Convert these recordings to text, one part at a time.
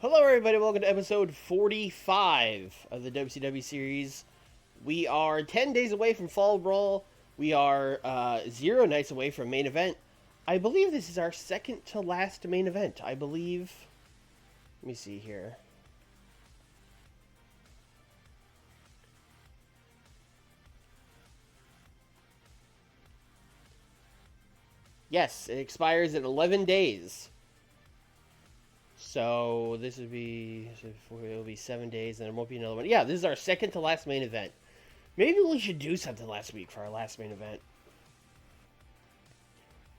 Hello, everybody. Welcome to episode 45 of the WCW series. We are 10 days away from Fall Brawl. We are 0 nights away from main event. I believe this is our second to last main event. I believe. Let me see here. Yes, it expires in 11 days. So this would be, it'll be 7 days, and there won't be another one. Yeah, this is our second to last main event. Maybe we should do something last week for our last main event.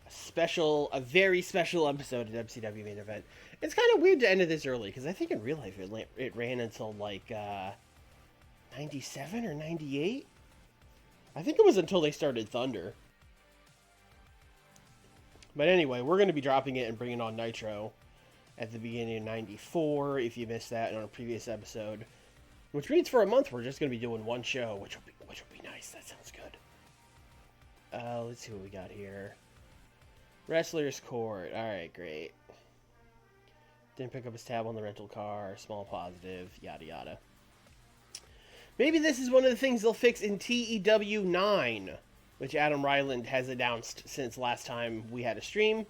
A very special episode of WCW main event. It's kind of weird to end it this early, because I think in real life it ran until like 97 or 98. I think it was until they started Thunder. But anyway, we're going to be dropping it and bringing on Nitro at the beginning of 94, if you missed that in our previous episode. Which means for a month we're just going to be doing one show, which will be nice. That sounds good. Let's see what we got here. Wrestler's Court. Alright, great. Didn't pick up his tab on the rental car. Small positive. Yada yada. Maybe this is one of the things they'll fix in TEW 9, which Adam Ryland has announced since last time we had a stream,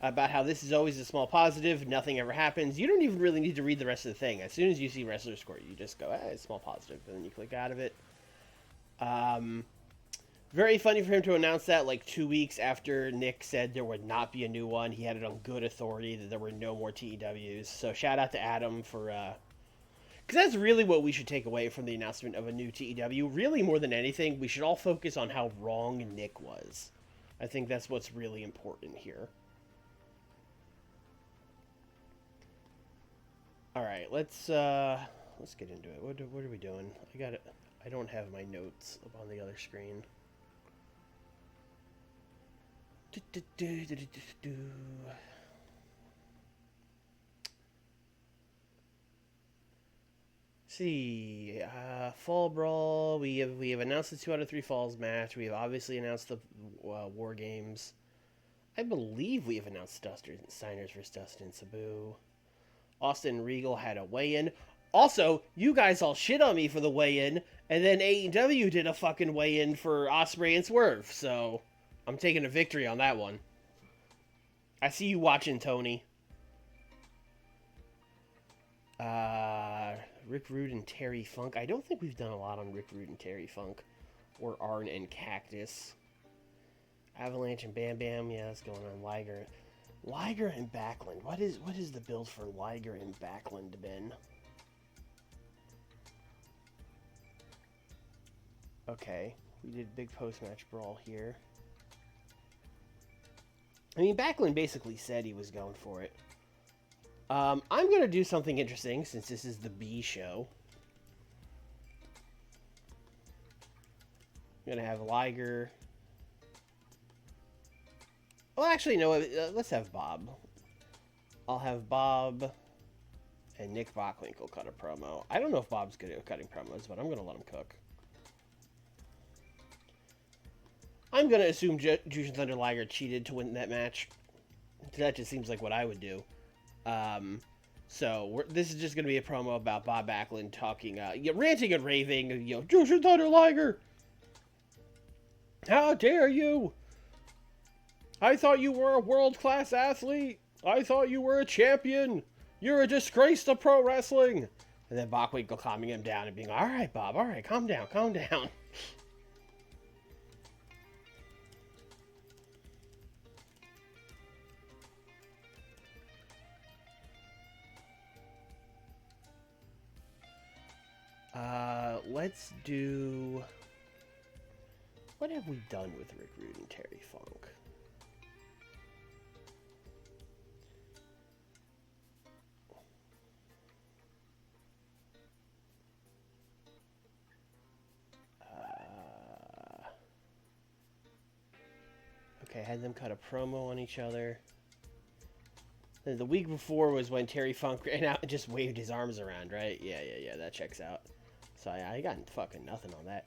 about how this is always a small positive, nothing ever happens. You don't even really need to read the rest of the thing. As soon as you see Wrestler's Court, you just go, it's small positive, and then you click out of it. Very funny for him to announce that like 2 weeks after Nick said there would not be a new one. He had it on good authority that there were no more TEWs. So shout out to Adam for... because that's really what we should take away from the announcement of a new TEW. Really, more than anything, we should all focus on how wrong Nick was. I think that's what's really important here. All right, let's get into it. What are we doing? I don't have my notes up on the other screen. See, Fall Brawl. We have announced the 2 out of 3 Falls match. We have obviously announced the War Games. I believe we have announced Steiners vs. Dustin Sabu. Austin Regal had a weigh-in. Also, you guys all shit on me for the weigh-in, and then AEW did a fucking weigh-in for Ospreay and Swerve, so I'm taking a victory on that one. I see you watching, Tony. Rick Rude and Terry Funk. I don't think we've done a lot on Rick Rude and Terry Funk. Or Arn and Cactus. Avalanche and Bam Bam. Yeah, that's going on. Liger and Backlund. What is the build for Liger and Backlund been? Okay, we did big post-match brawl here. I mean, Backlund basically said he was going for it. I'm going to do something interesting since this is the B show. I'm going to have Liger. Well, actually, no, let's have Bob. I'll have Bob and Nick Bockwinkel cut a promo. I don't know if Bob's good at cutting promos, but I'm going to let him cook. I'm going to assume Jushin Thunder Liger cheated to win that match. That just seems like what I would do. So this is just going to be a promo about Bob Backlund talking, ranting and raving, Jushin Thunder Liger! How dare you! I thought you were a world-class athlete! I thought you were a champion! You're a disgrace to pro wrestling! And then Bockwinkel calming him down and being, alright, Bob, alright, calm down, calm down. Let's do... What have we done with Rick Rude and Terry Funk? Okay, had them cut a promo on each other. The week before was when Terry Funk ran out and just waved his arms around, right? Yeah, that checks out. So I got fucking nothing on that.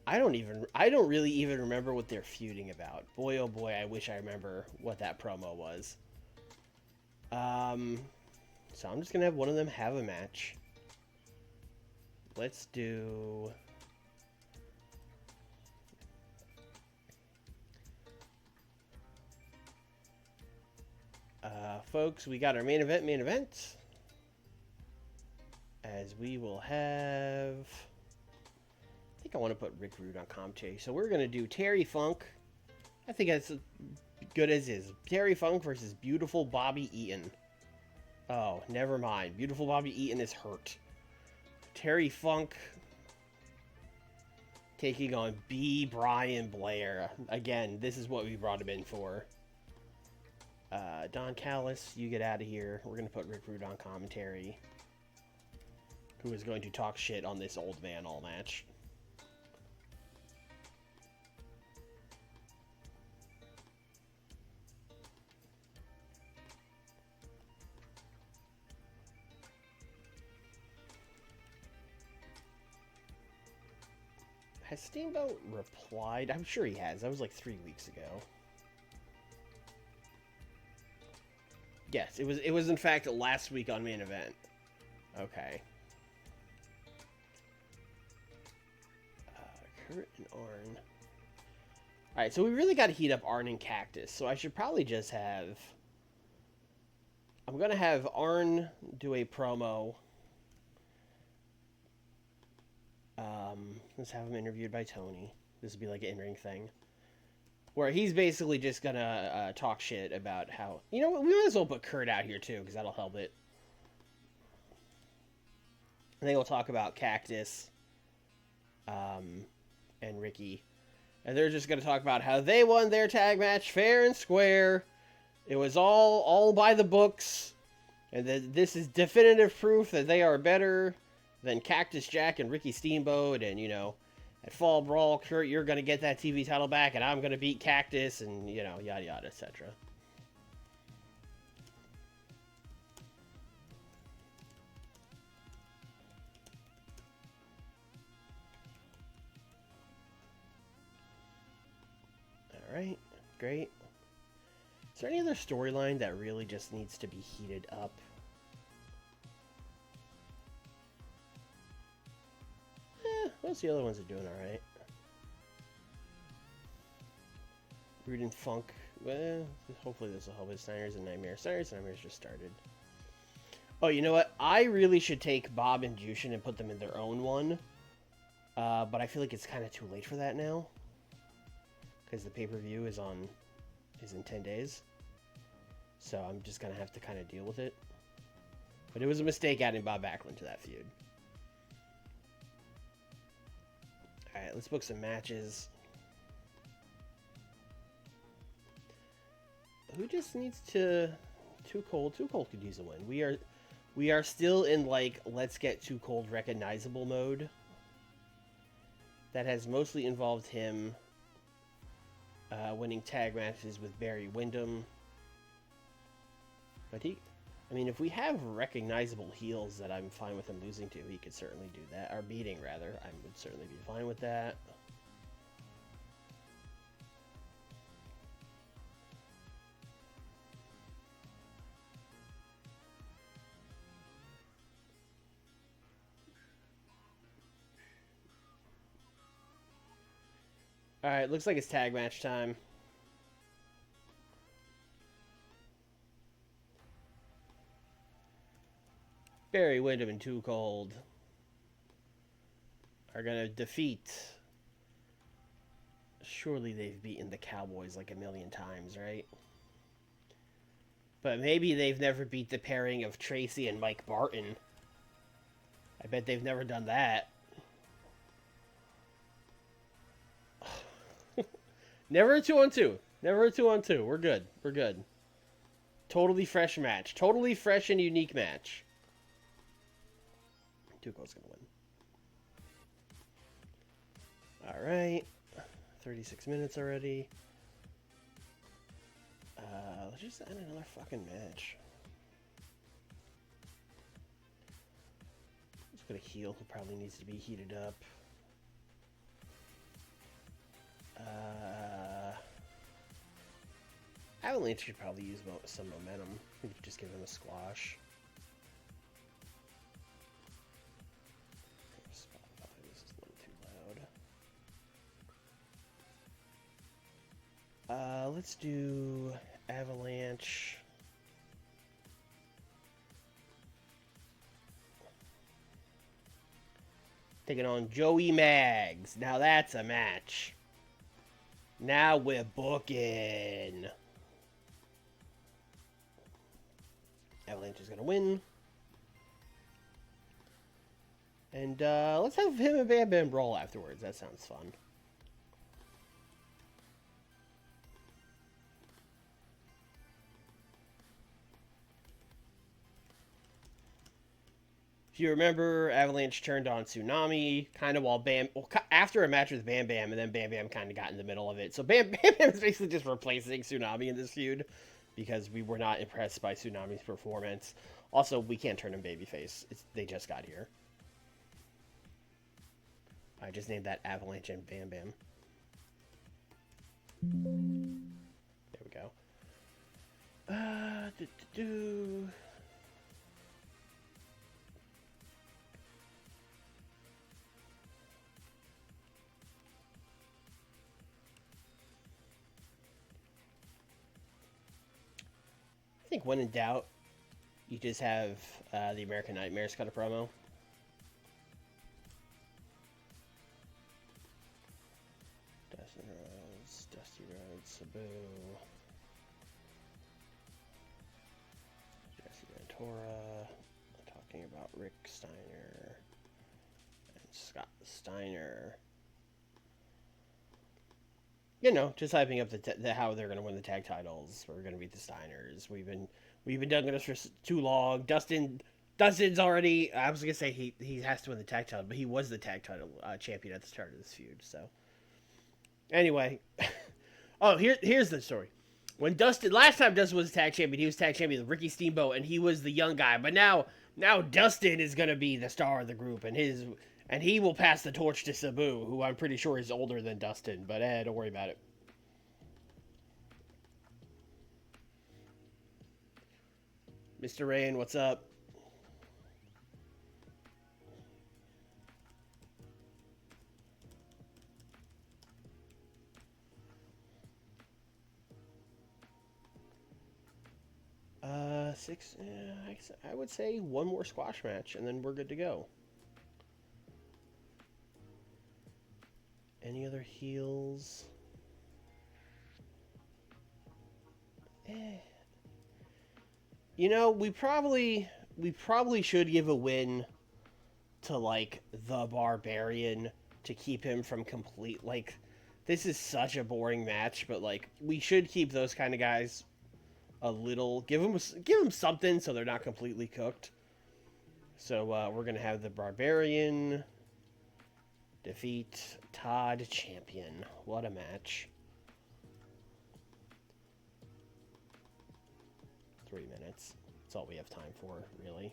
I don't really even remember what they're feuding about. Boy, oh boy, I wish I remember what that promo was. So I'm just going to have one of them have a match. Let's do... folks, we got our main event. As we will have... I think I want to put Rick Rude on commentary. So we're going to do Terry Funk. I think that's as good as is. Terry Funk versus Beautiful Bobby Eaton. Oh, never mind. Beautiful Bobby Eaton is hurt. Terry Funk taking on B. Brian Blair. Again, this is what we brought him in for. Don Callis, you get out of here. We're going to put Rick Rude on commentary, who is going to talk shit on this old man all match. Has Steamboat replied? I'm sure he has. That was like 3 weeks ago. Yes, it was in fact last week on main event. Okay. Kurt and Arn. Alright, so we really got to heat up Arn and Cactus. So I should probably just have... I'm going to have Arn do a promo. Let's have him interviewed by Tony. This would be like an in-ring thing. Where he's basically just going to talk shit about how... You know what? We might as well put Kurt out here too, because that'll help it. And then we'll talk about Cactus and Ricky. And they're just going to talk about how they won their tag match fair and square. It was all by the books. And that this is definitive proof that they are better than Cactus Jack and Ricky Steamboat. And, you know, at Fall Brawl, Kurt, you're going to get that TV title back. And I'm going to beat Cactus. And, you know, yada yada, etc. Alright, great. Is there any other storyline that really just needs to be heated up? Most of the other ones are doing alright. Rude and Funk. Well, hopefully this will help with Steiner's and Nightmare. Steiner's and Nightmare's just started. Oh, you know what? I really should take Bob and Jushin and put them in their own one. But I feel like it's kind of too late for that now. Because the pay-per-view is in 10 days. So I'm just going to have to kind of deal with it. But it was a mistake adding Bob Backlund to that feud. Alright, let's book some matches. Who just needs to... Too Cold? Too Cold could use a win. We are still in, like, let's get Too Cold recognizable mode. That has mostly involved him winning tag matches with Barry Windham. But I mean, if we have recognizable heels that I'm fine with him losing to, he could certainly do that. Or beating, rather. I would certainly be fine with that. Alright, looks like it's tag match time. Barry Windham and Too Cold are going to defeat... Surely they've beaten the Cowboys like a million times, right? But maybe they've never beat the pairing of Tracy and Mike Barton. I bet they've never done that. Never a 2-on-2. Never a 2-on-2. We're good. We're good. Totally fresh match. Totally fresh and unique match. Too Cold's gonna win. Alright. 36 minutes already. Let's just add another fucking match. Let's put a heel who probably needs to be heated up. Avalanche should probably use some momentum. We could just give him a squash. let's do Avalanche. Taking on Joey Maggs. Now that's a match. Now we're booking. Avalanche is going to win. And let's have him and Bam Bam brawl afterwards. That sounds fun. If you remember, Avalanche turned on Tsunami kind of while after a match with Bam Bam, and then Bam Bam kind of got in the middle of it. So Bam Bam is basically just replacing Tsunami in this feud because we were not impressed by Tsunami's performance. Also, we can't turn him babyface. They just got here. I just named that Avalanche and Bam Bam. There we go. I think when in doubt, you just have the American Nightmares cut a promo. Dusty Rhodes, Sabu, Jesse Ventura, talking about Rick Steiner and Scott Steiner. You know, just hyping up how they're going to win the tag titles. We're going to beat the Steiners. We've been doing this for too long. Dustin's already. I was going to say he has to win the tag title, but he was the tag title champion at the start of this feud. So anyway, oh here's the story. When last time Dustin was tag champion, he was tag champion with Ricky Steamboat, and he was the young guy. But now Dustin is going to be the star of the group, and he will pass the torch to Sabu, who I'm pretty sure is older than Dustin, but don't worry about it. Mr. Rain, what's up? Six. I would say one more squash match, and then we're good to go. Any other heels? You know, we probably should give a win to like the Barbarian to keep him from complete this is such a boring match, but like we should keep those kind of guys a little, give them something so they're not completely cooked. So we're gonna have the Barbarian defeat Todd Champion. What a match. 3 minutes. That's all we have time for, really.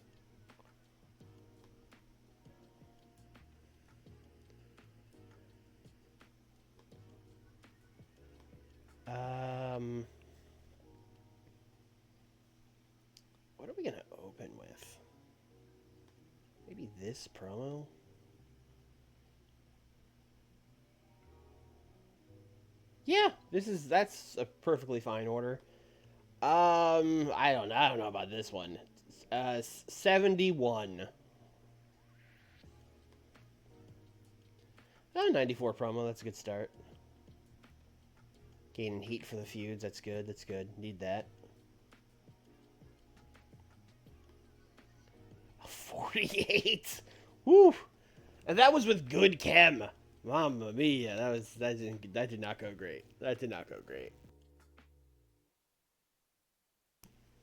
What are we gonna open with? Maybe this promo? Yeah, that's a perfectly fine order. I don't know about this one. 71. 94 promo, that's a good start. Gaining heat for the feuds, that's good, Need that. 48! Woo! And that was with good chem. Mamma mia, that did not go great. That did not go great.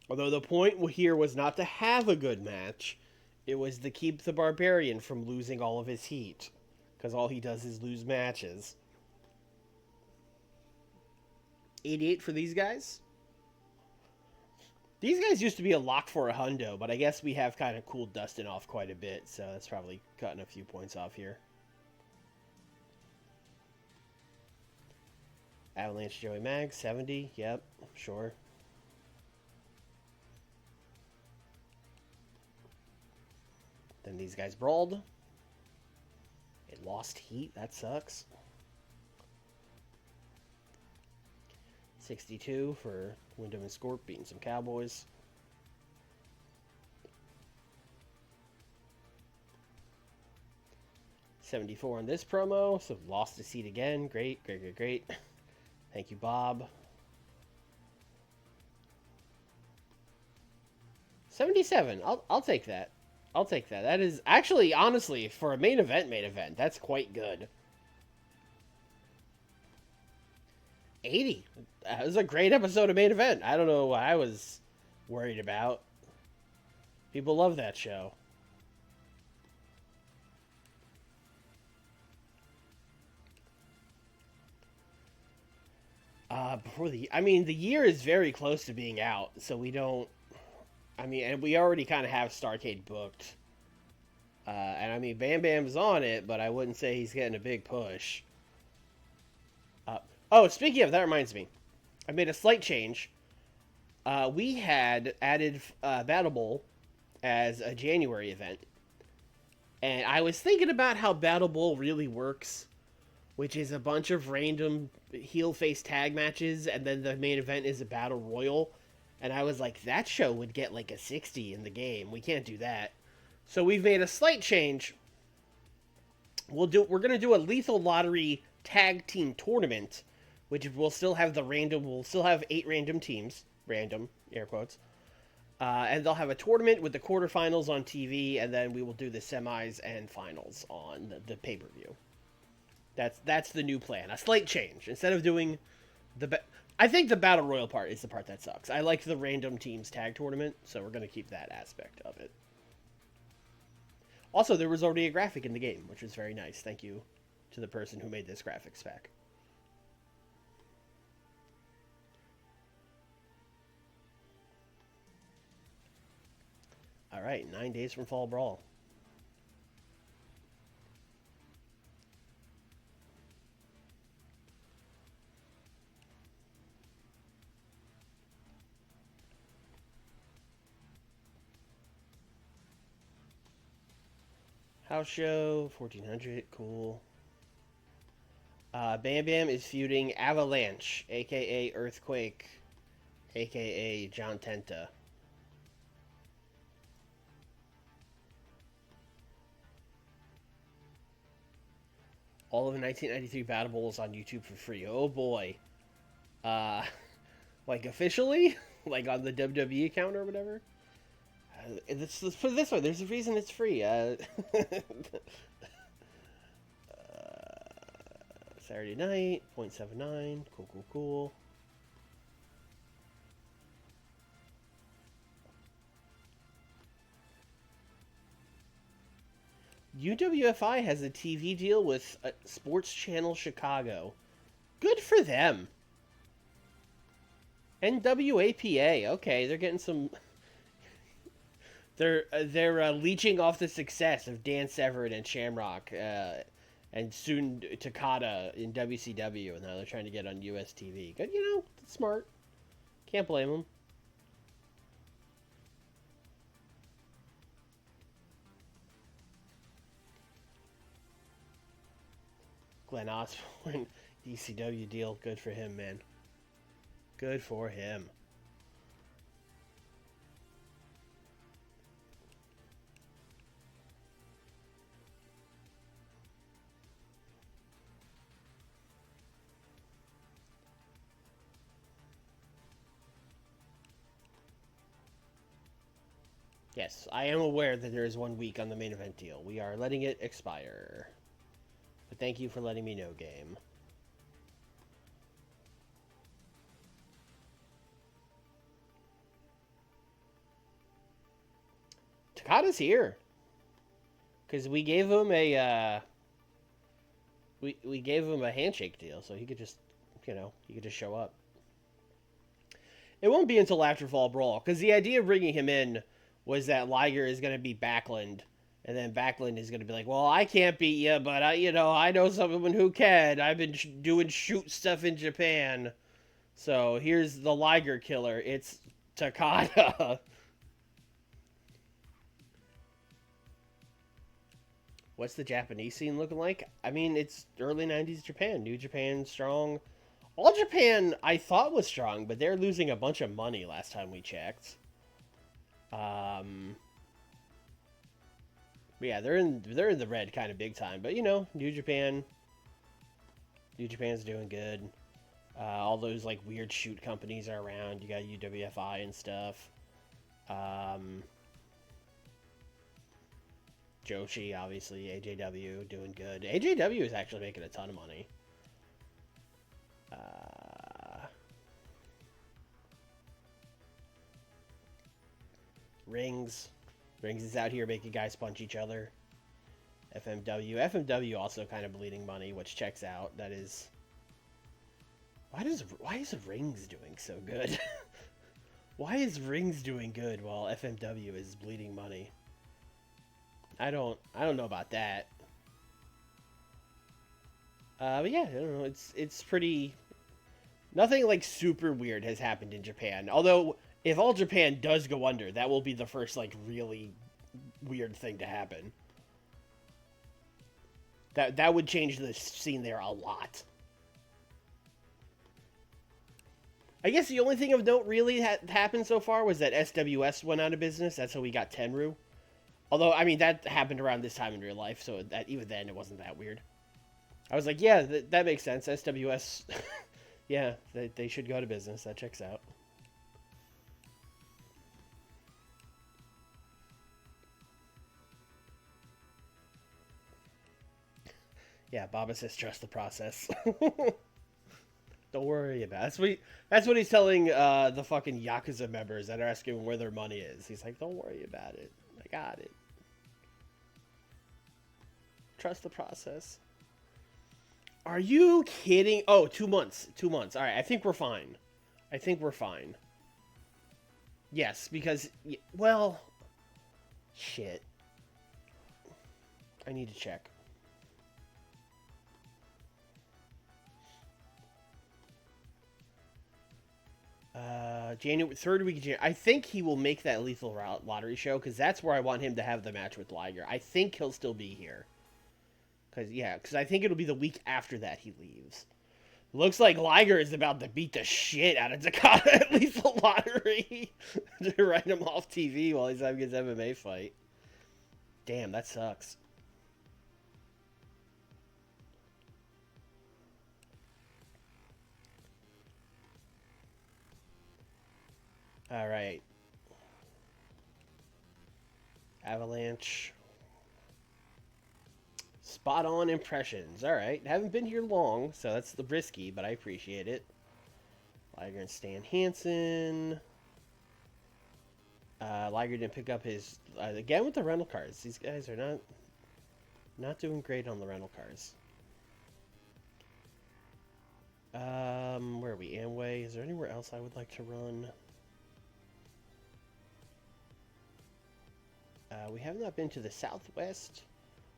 Although the point here was not to have a good match, it was to keep the Barbarian from losing all of his heat. Because all he does is lose matches. 88 for these guys? These guys used to be a lock for a hundo, but I guess we have kind of cooled Dustin off quite a bit, so that's probably cutting a few points off here. Avalanche Joey Mag, 70. Yep, sure. Then these guys brawled. It lost heat. That sucks. 62 for Wyndham and Scorp beating some Cowboys. $74 on this promo, so lost a seat again. Great. Thank you, Bob. 77. I'll take that. I'll take that. That is actually, honestly, for a main event, that's quite good. 80. That was a great episode of main event. I don't know what I was worried about. People love that show. The year is very close to being out, so we don't. And we already kind of have Starrcade booked. Bam Bam's on it, but I wouldn't say he's getting a big push. Speaking of, that reminds me. I made a slight change. We had added Battlebowl as a January event. And I was thinking about how Battlebowl really works, which is a bunch of random heel-face tag matches, and then the main event is a Battle Royal. And I was like, that show would get like a 60 in the game. We can't do that. So we've made a slight change. We're going to do a Lethal Lottery tag team tournament, which will still have we'll still have 8 random teams. Random, air quotes. And they'll have a tournament with the quarterfinals on TV, and then we will do the semis and finals on the pay-per-view. That's the new plan. A slight change. Instead of doing I think the Battle Royal part is the part that sucks. I like the random teams tag tournament, so we're going to keep that aspect of it. Also, there was already a graphic in the game, which was very nice. Thank you to the person who made this graphics pack. All right, 9 days from Fall Brawl. House show, 1400, cool. Bam Bam is feuding Avalanche, a.k.a. Earthquake, a.k.a. John Tenta. All of the 1993 Battlebowls on YouTube for free. Oh boy. Like officially? Like on the WWE account or whatever? Let's put it this way. There's a reason it's free. Saturday night, 0.79. Cool. UWFI has a TV deal with Sports Channel Chicago. Good for them. NWAPA. Okay, they're getting some... They're leeching off the success of Dan Severn and Shamrock, and soon Takada in WCW, and now they're trying to get on US TV. Good, that's smart. Can't blame them. Glenn Osborne, ECW deal. Good for him, man. Good for him. Yes, I am aware that there is 1 week on the main event deal. We are letting it expire. But thank you for letting me know, game. Takada's here. Because we gave him a, we gave him a handshake deal, so he could just, he could just show up. It won't be until after Fall Brawl, because the idea of bringing him in was that Liger is going to be Backlund, and then Backlund is going to be like, well, I can't beat you, but I know someone who can. I've been doing shoot stuff in Japan. So here's the Liger killer. It's Takada. What's the Japanese scene looking like? It's early 90s Japan. New Japan, strong. All Japan, I thought was strong, but they're losing a bunch of money last time we checked. Yeah, they're in the red kind of big time. But you know, New Japan's doing good. All those like weird shoot companies are around. You got UWFI and stuff. Joshi, obviously, AJW doing good. AJW is actually making a ton of money. Rings is out here making guys punch each other. FMW also kind of bleeding money, which checks out. That is, why is Rings doing so good? Why is Rings doing good while FMW is bleeding money? I don't know about that. But yeah, I don't know. It's pretty. Nothing like super weird has happened in Japan. Although, if All Japan does go under, that will be the first like really weird thing to happen. That would change the scene there a lot. I guess the only thing of note really happened so far was that SWS went out of business. That's how we got Tenru. Although, I mean, that happened around this time in real life, so that even then it wasn't that weird. I was like, yeah, that makes sense. SWS, yeah, they should go out of business. That checks out. Yeah, Baba says trust the process. Don't worry about it. That's what he's telling the fucking Yakuza members that are asking where their money is. He's like, don't worry about it. I got it. Trust the process. Are you kidding? Oh, 2 months. 2 months. All right, I think we're fine. Yes, because, well, shit. I need to check. January 3rd week of January. I think he will make that Lethal Lottery show because that's where I want him to have the match with Liger. I think he'll still be here. Because I think it'll be the week after that he leaves. Looks like Liger is about to beat the shit out of Takada at Lethal Lottery to write him off TV while he's having his MMA fight. Damn, that sucks. All right. Avalanche. Spot on impressions. All right. Haven't been here long, so that's the risky, but I appreciate it. Liger and Stan Hansen. Liger didn't pick up his again with the rental cars. These guys are not doing great on the rental cars. Where are we? Amway. Is there anywhere else I would like to run? We have not been to the Southwest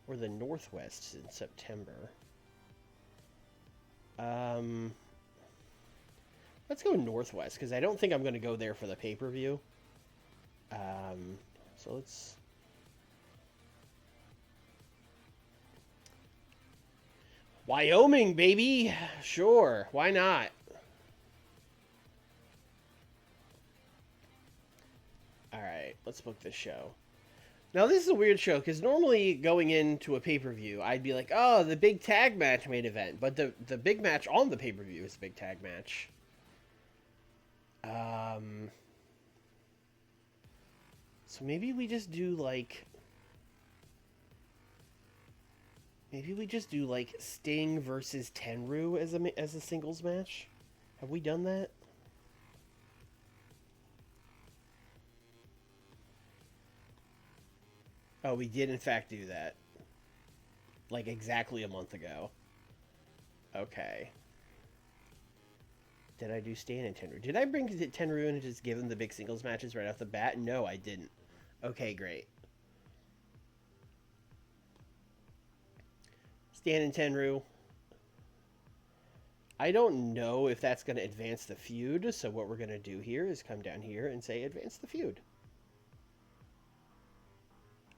or the Northwest since September. Let's go Northwest, because I don't think I'm going to go there for the pay-per-view. So let's... Wyoming, baby! Sure, why not? Alright, let's book this show. Now, this is a weird show, because normally going into a pay-per-view, I'd be like, oh, the big tag match main event. But the big match on the pay-per-view is the big tag match. So maybe we just do, like... Maybe we just do, like, Sting versus Tenru as a singles match? Have we done that? Oh, we did in fact do that. Like exactly a month ago. Okay. Did I do Stan and Tenru? Did I bring Tenru in and just give him the big singles matches right off the bat? No, I didn't. Okay, great. Stan and Tenru. I don't know if that's going to advance the feud, so what we're going to do here is come down here and say advance the feud.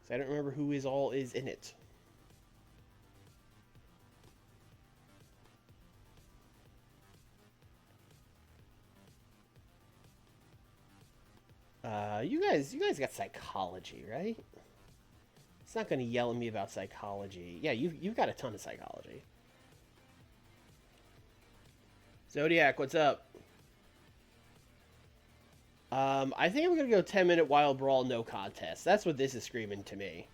So I don't remember who is in it. You guys got psychology, right? It's not gonna yell at me about psychology. Yeah, you've got a ton of psychology. Zodiac, what's up? I think I'm gonna go 10-minute wild brawl, no contest. That's what this is screaming to me.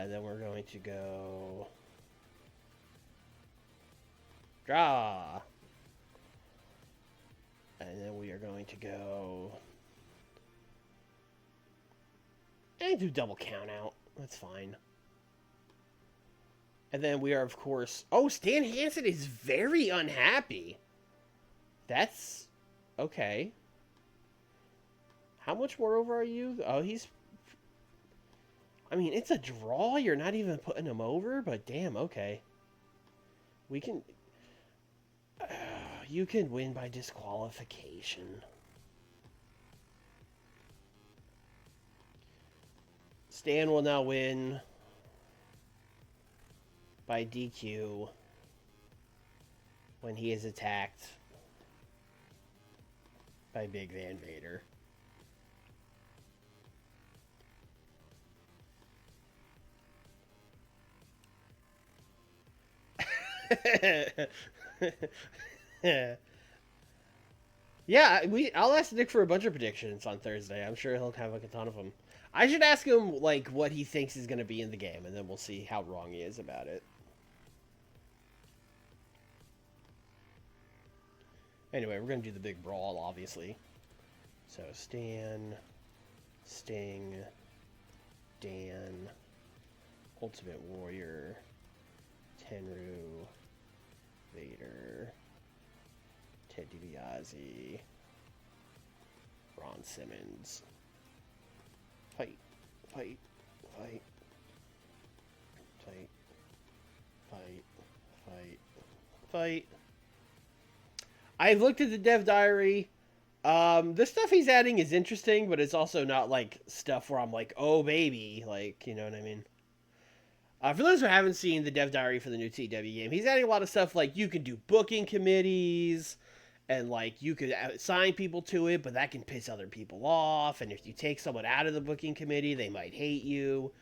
Then we're going to go draw, and then we are going to go and do double count out. That's fine. And then we are, of course... Oh, Stan Hansen is very unhappy. That's... Okay. How much more over are you? Oh, he's... I mean, it's a draw. You're not even putting him over, but damn, okay. We can... you can win by disqualification. Stan will now win by DQ when he is attacked by Big Van Vader. Yeah, I'll ask Nick for a bunch of predictions on Thursday. I'm sure he'll have like a ton of them. I should ask him like what he thinks is going to be in the game, and then we'll see how wrong he is about it. Anyway, we're going to do the big brawl, obviously. So, Stan, Sting, Dan, Ultimate Warrior, Tenru, Vader, Ted DiBiase, Ron Simmons. Fight, fight, fight, fight, fight, fight, fight. I've looked at the dev diary. The stuff he's adding is interesting, but it's also not like stuff where I'm like, oh baby, like, you know what I mean? For those who haven't seen the dev diary for the new TEW game, he's adding a lot of stuff like you can do booking committees, and like you could assign people to it, but that can piss other people off, and if you take someone out of the booking committee, they might hate you.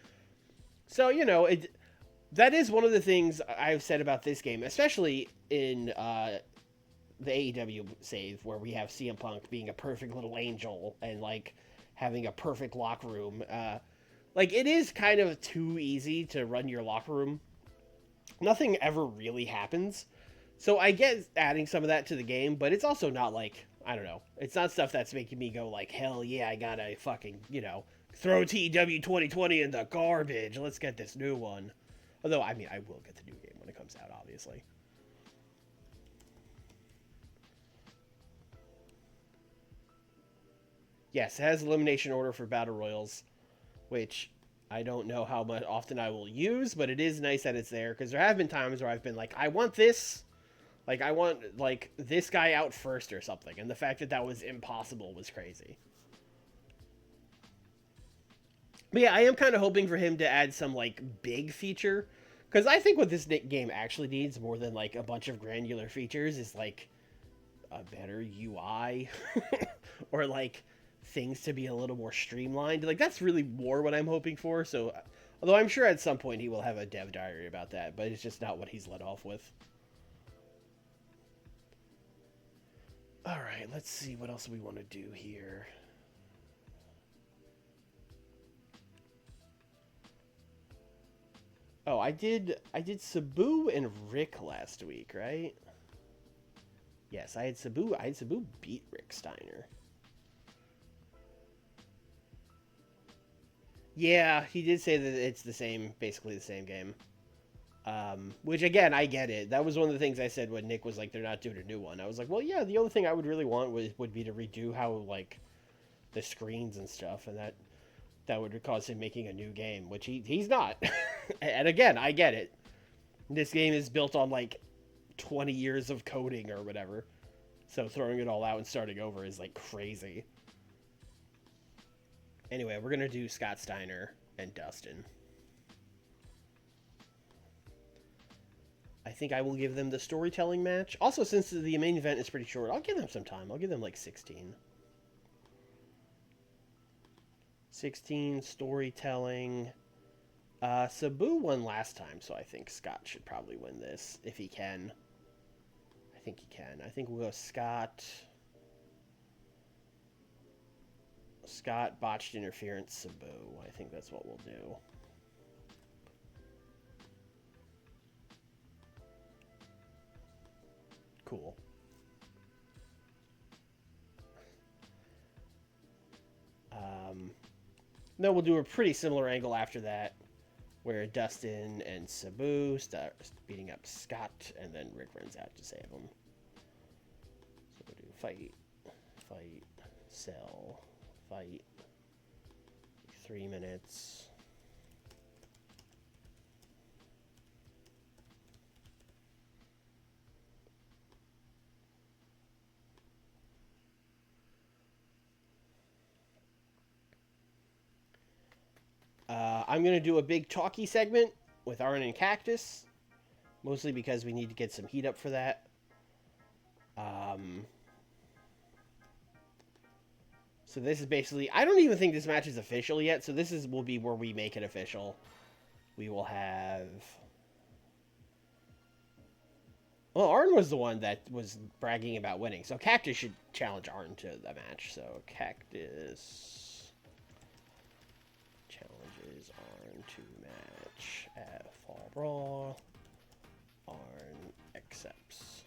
So, you know, that is one of the things I've said about this game, especially in the AEW save, where we have CM Punk being a perfect little angel and like having a perfect locker room. Like, it is kind of too easy to run your locker room. Nothing ever really happens. So I get adding some of that to the game, but it's also not like, I don't know. It's not stuff that's making me go like, hell yeah, I gotta fucking, you know, throw TEW 2020 in the garbage. Let's get this new one. Although, I mean, I will get the new game when it comes out, obviously. Yes, it has elimination order for Battle Royals, which I don't know how much often I will use, but it is nice that it's there, because there have been times where I've been like, I want this, like, I want, like, this guy out first or something, and the fact that that was impossible was crazy. But yeah, I am kind of hoping for him to add some, like, big feature, because I think what this game actually needs, more than, like, a bunch of granular features, is, like, a better UI, or, like, things to be a little more streamlined. Like, that's really more what I'm hoping for. So, although I'm sure at some point he will have a dev diary about that, but it's just not what he's led off with. Alright, let's see what else we want to do here. Oh, I did Sabu and Rick last week, right? Yes, I had Sabu beat Rick Steiner. Yeah, he did say that it's the same, basically the same game. Which, again, I get it. That was one of the things I said when Nick was like, they're not doing a new one. I was like, well, yeah, the only thing I would really want would be to redo how, like, the screens and stuff, and that would cause him making a new game, which he's not. And again, I get it. This game is built on, like, 20 years of coding or whatever. So throwing it all out and starting over is, like, crazy. Anyway, we're going to do Scott Steiner and Dustin. I think I will give them the storytelling match. Also, since the main event is pretty short, I'll give them some time. I'll give them like 16. 16 storytelling. Sabu won last time, so I think Scott should probably win this if he can. I think he can. I think we'll go Scott. Scott, botched interference, Sabu. I think that's what we'll do. Cool. Then we'll do a pretty similar angle after that, where Dustin and Sabu start beating up Scott, and then Rick runs out to save him. So we'll do fight, sell, fight. 3 minutes. I'm going to do a big talkie segment with Arn and Cactus, mostly because we need to get some heat up for that. So this is basically, I don't even think this match is official yet, so this will be where we make it official. We will have... Well, Arn was the one that was bragging about winning, so Cactus should challenge Arn to the match. So Cactus challenges Arn to match at Fall Brawl. Arn accepts.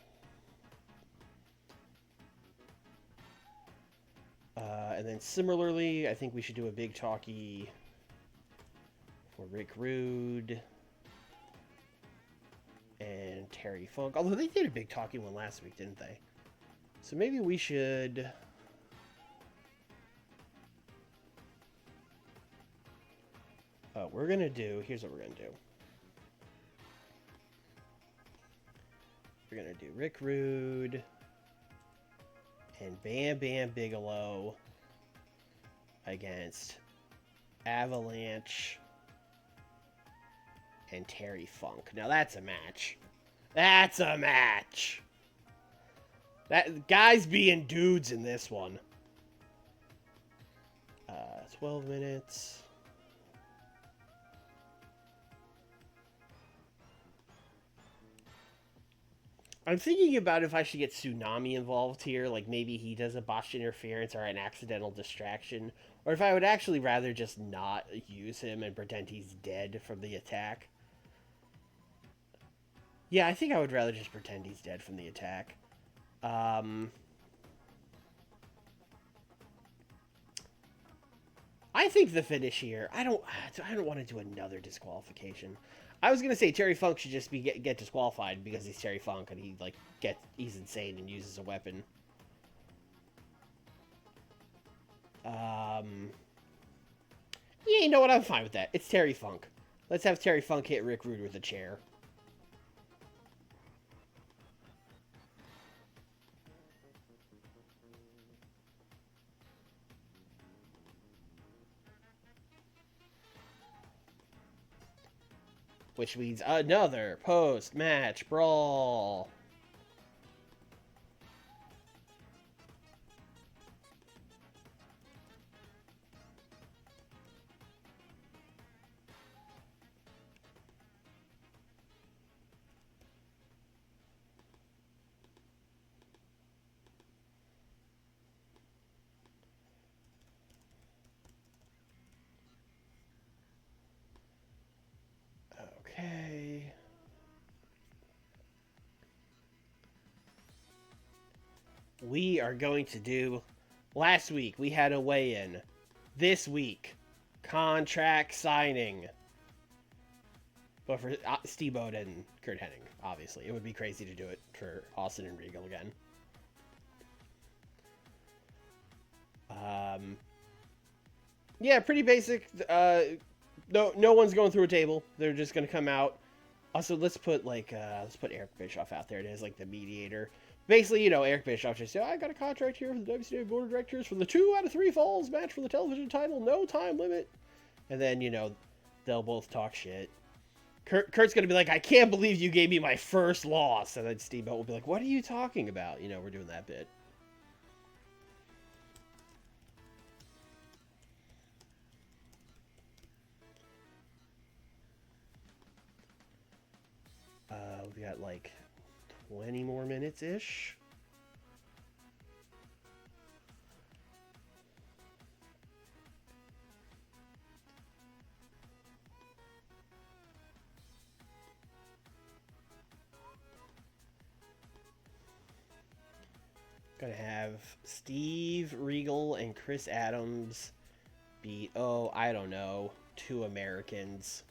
And then similarly, I think we should do a big talkie for Rick Rude and Terry Funk. Although they did a big talkie one last week, didn't they? So maybe we should... we're going to do... Here's what we're going to do. We're going to do Rick Rude and Bam Bam Bigelow against Avalanche and Terry Funk. Now that's a match. That's a match. That guys being dudes in this one. 12 minutes. I'm thinking about if I should get Tsunami involved here, like maybe he does a botched interference or an accidental distraction, or if I would actually rather just not use him and pretend he's dead from the attack. Yeah, I think I would rather just pretend he's dead from the attack. I think the finish here, I don't want to do another disqualification. I was gonna say Terry Funk should just get disqualified because he's Terry Funk and he's insane and uses a weapon. Yeah, you know what? I'm fine with that. It's Terry Funk. Let's have Terry Funk hit Rick Rude with a chair. Which means another post-match brawl. Okay. We are going to do... Last week, we had a weigh-in. This week, contract signing. But for Steamboat and Kurt Hennig, obviously. It would be crazy to do it for Austin and Regal again. Yeah, pretty basic. No one's going through a table. They're just going to come out. Also, let's put Eric Bischoff out there. It is like the mediator. Basically, Eric Bischoff just said, I got a contract here for the WCW Board of Directors for the 2 out of 3 falls match for the television title. No time limit. And then, they'll both talk shit. Kurt's going to be like, I can't believe you gave me my first loss. And then Steamboat will be like, what are you talking about? You know, we're doing that bit. We got like 20 more minutes-ish. Gonna have Steve Regal and Chris Adams beat, oh, I don't know, 2 Americans.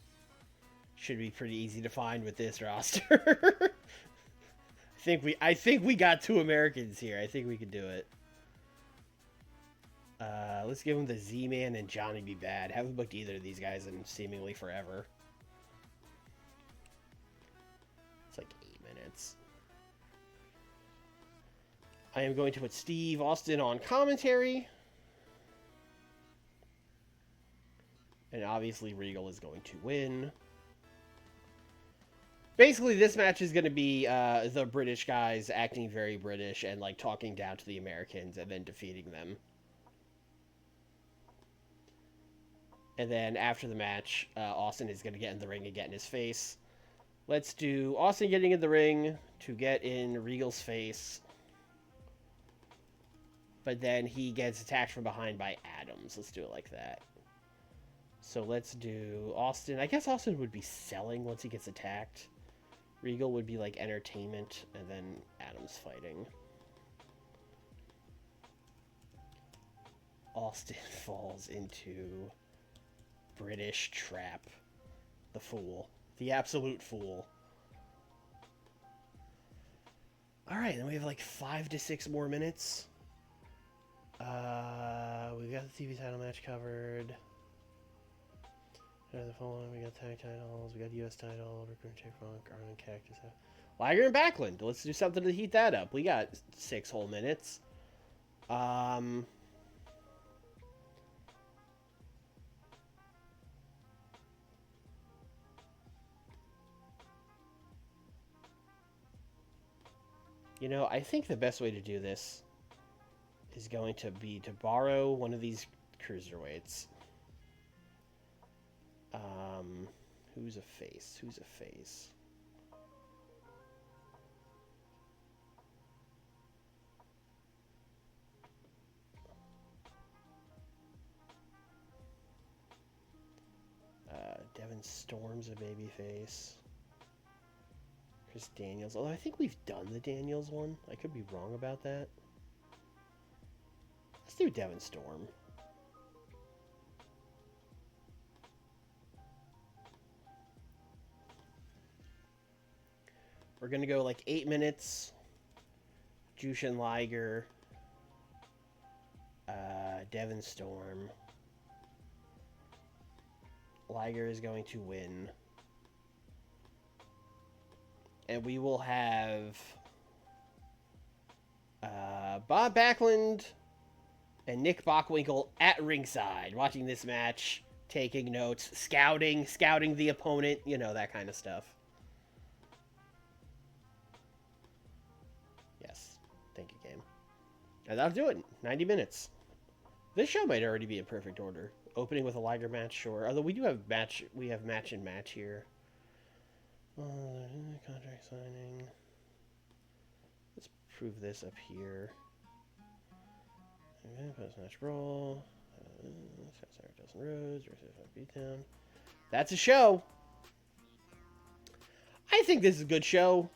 Should be pretty easy to find with this roster. I think we got 2 Americans here. I think we could do it. Let's give them the Z-Man and Johnny B. Bad. Haven't booked either of these guys in seemingly forever. It's like 8 minutes. I am going to put Steve Austin on commentary. And obviously Regal is going to win. Basically, this match is going to be the British guys acting very British and like talking down to the Americans and then defeating them. And then after the match, Austin is going to get in the ring and get in his face. Let's do Austin getting in the ring to get in Regal's face. But then he gets attacked from behind by Adams. Let's do it like that. So let's do Austin. I guess Austin would be selling once he gets attacked. Regal would be like entertainment, and then Adams fighting. Austin falls into British trap. The fool. The absolute fool. Alright, then we have like 5 to 6 more minutes. We got the TV title match covered. The following, we got tag titles, we got US title, Recruit Jake Funk, Arn and Cactus. Liger and Backlund. Let's do something to heat that up. We got 6 whole minutes. You know, I think the best way to do this is going to be to borrow one of these cruiserweights. Who's a face? Who's a face? Devin Storm's a babyface. Chris Daniels. Although I think we've done the Daniels one. I could be wrong about that. Let's do Devin Storm. We're going to go like 8 minutes. Jushin Liger. Devin Storm. Liger is going to win. And we will have Bob Backlund and Nick Bockwinkel at ringside, watching this match, taking notes, scouting the opponent, you know, that kind of stuff. Yes. Thank you, game. And that'll do it. 90 minutes. This show might already be in perfect order. Opening with a Liger match, sure. Although we have match and match here. Contract signing. Let's prove this up here. Okay, post-match Brawl. Dustin Rhodes. Beatdown. That's a show. I think this is a good show.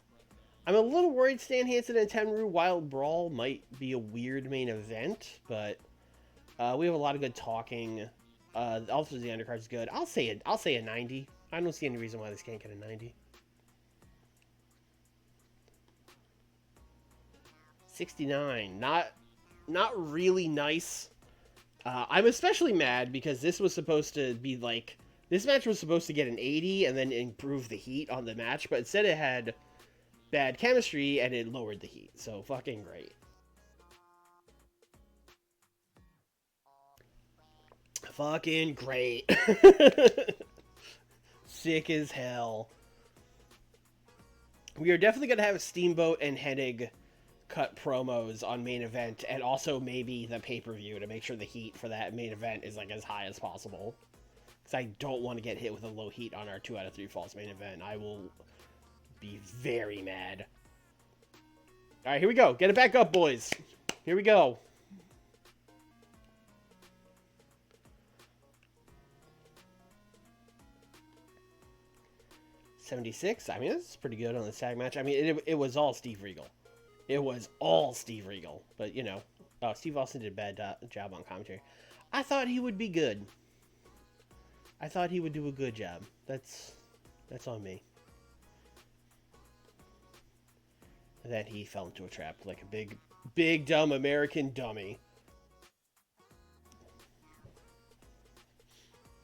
I'm a little worried Stan Hansen and Tenryu Wild Brawl might be a weird main event, but we have a lot of good talking. Also, the undercard's good. I'll say a 90. I don't see any reason why this can't get a 90. 69. Not really nice. I'm especially mad because this was supposed to be like... This match was supposed to get an 80 and then improve the heat on the match, but instead it had bad chemistry and it lowered the heat. So fucking great. Fucking great. sick as hell. We are definitely going to have Steamboat and Hennig cut promos on main event, and also maybe the pay-per-view to make sure the heat for that main event is like as high as possible. Because I don't want to get hit with a low heat on our 2 out of 3 falls main event. I will be very mad. All right, here we go. Get it back up, boys. Here we go. $76. I mean, that's pretty good on the tag match. I mean, it was all Steve Regal. It was all Steve Regal. But, you know, Steve Austin did a bad job on commentary. I thought he would be good. I thought he would do a good job. That's on me. And then he fell into a trap like a big dumb American dummy.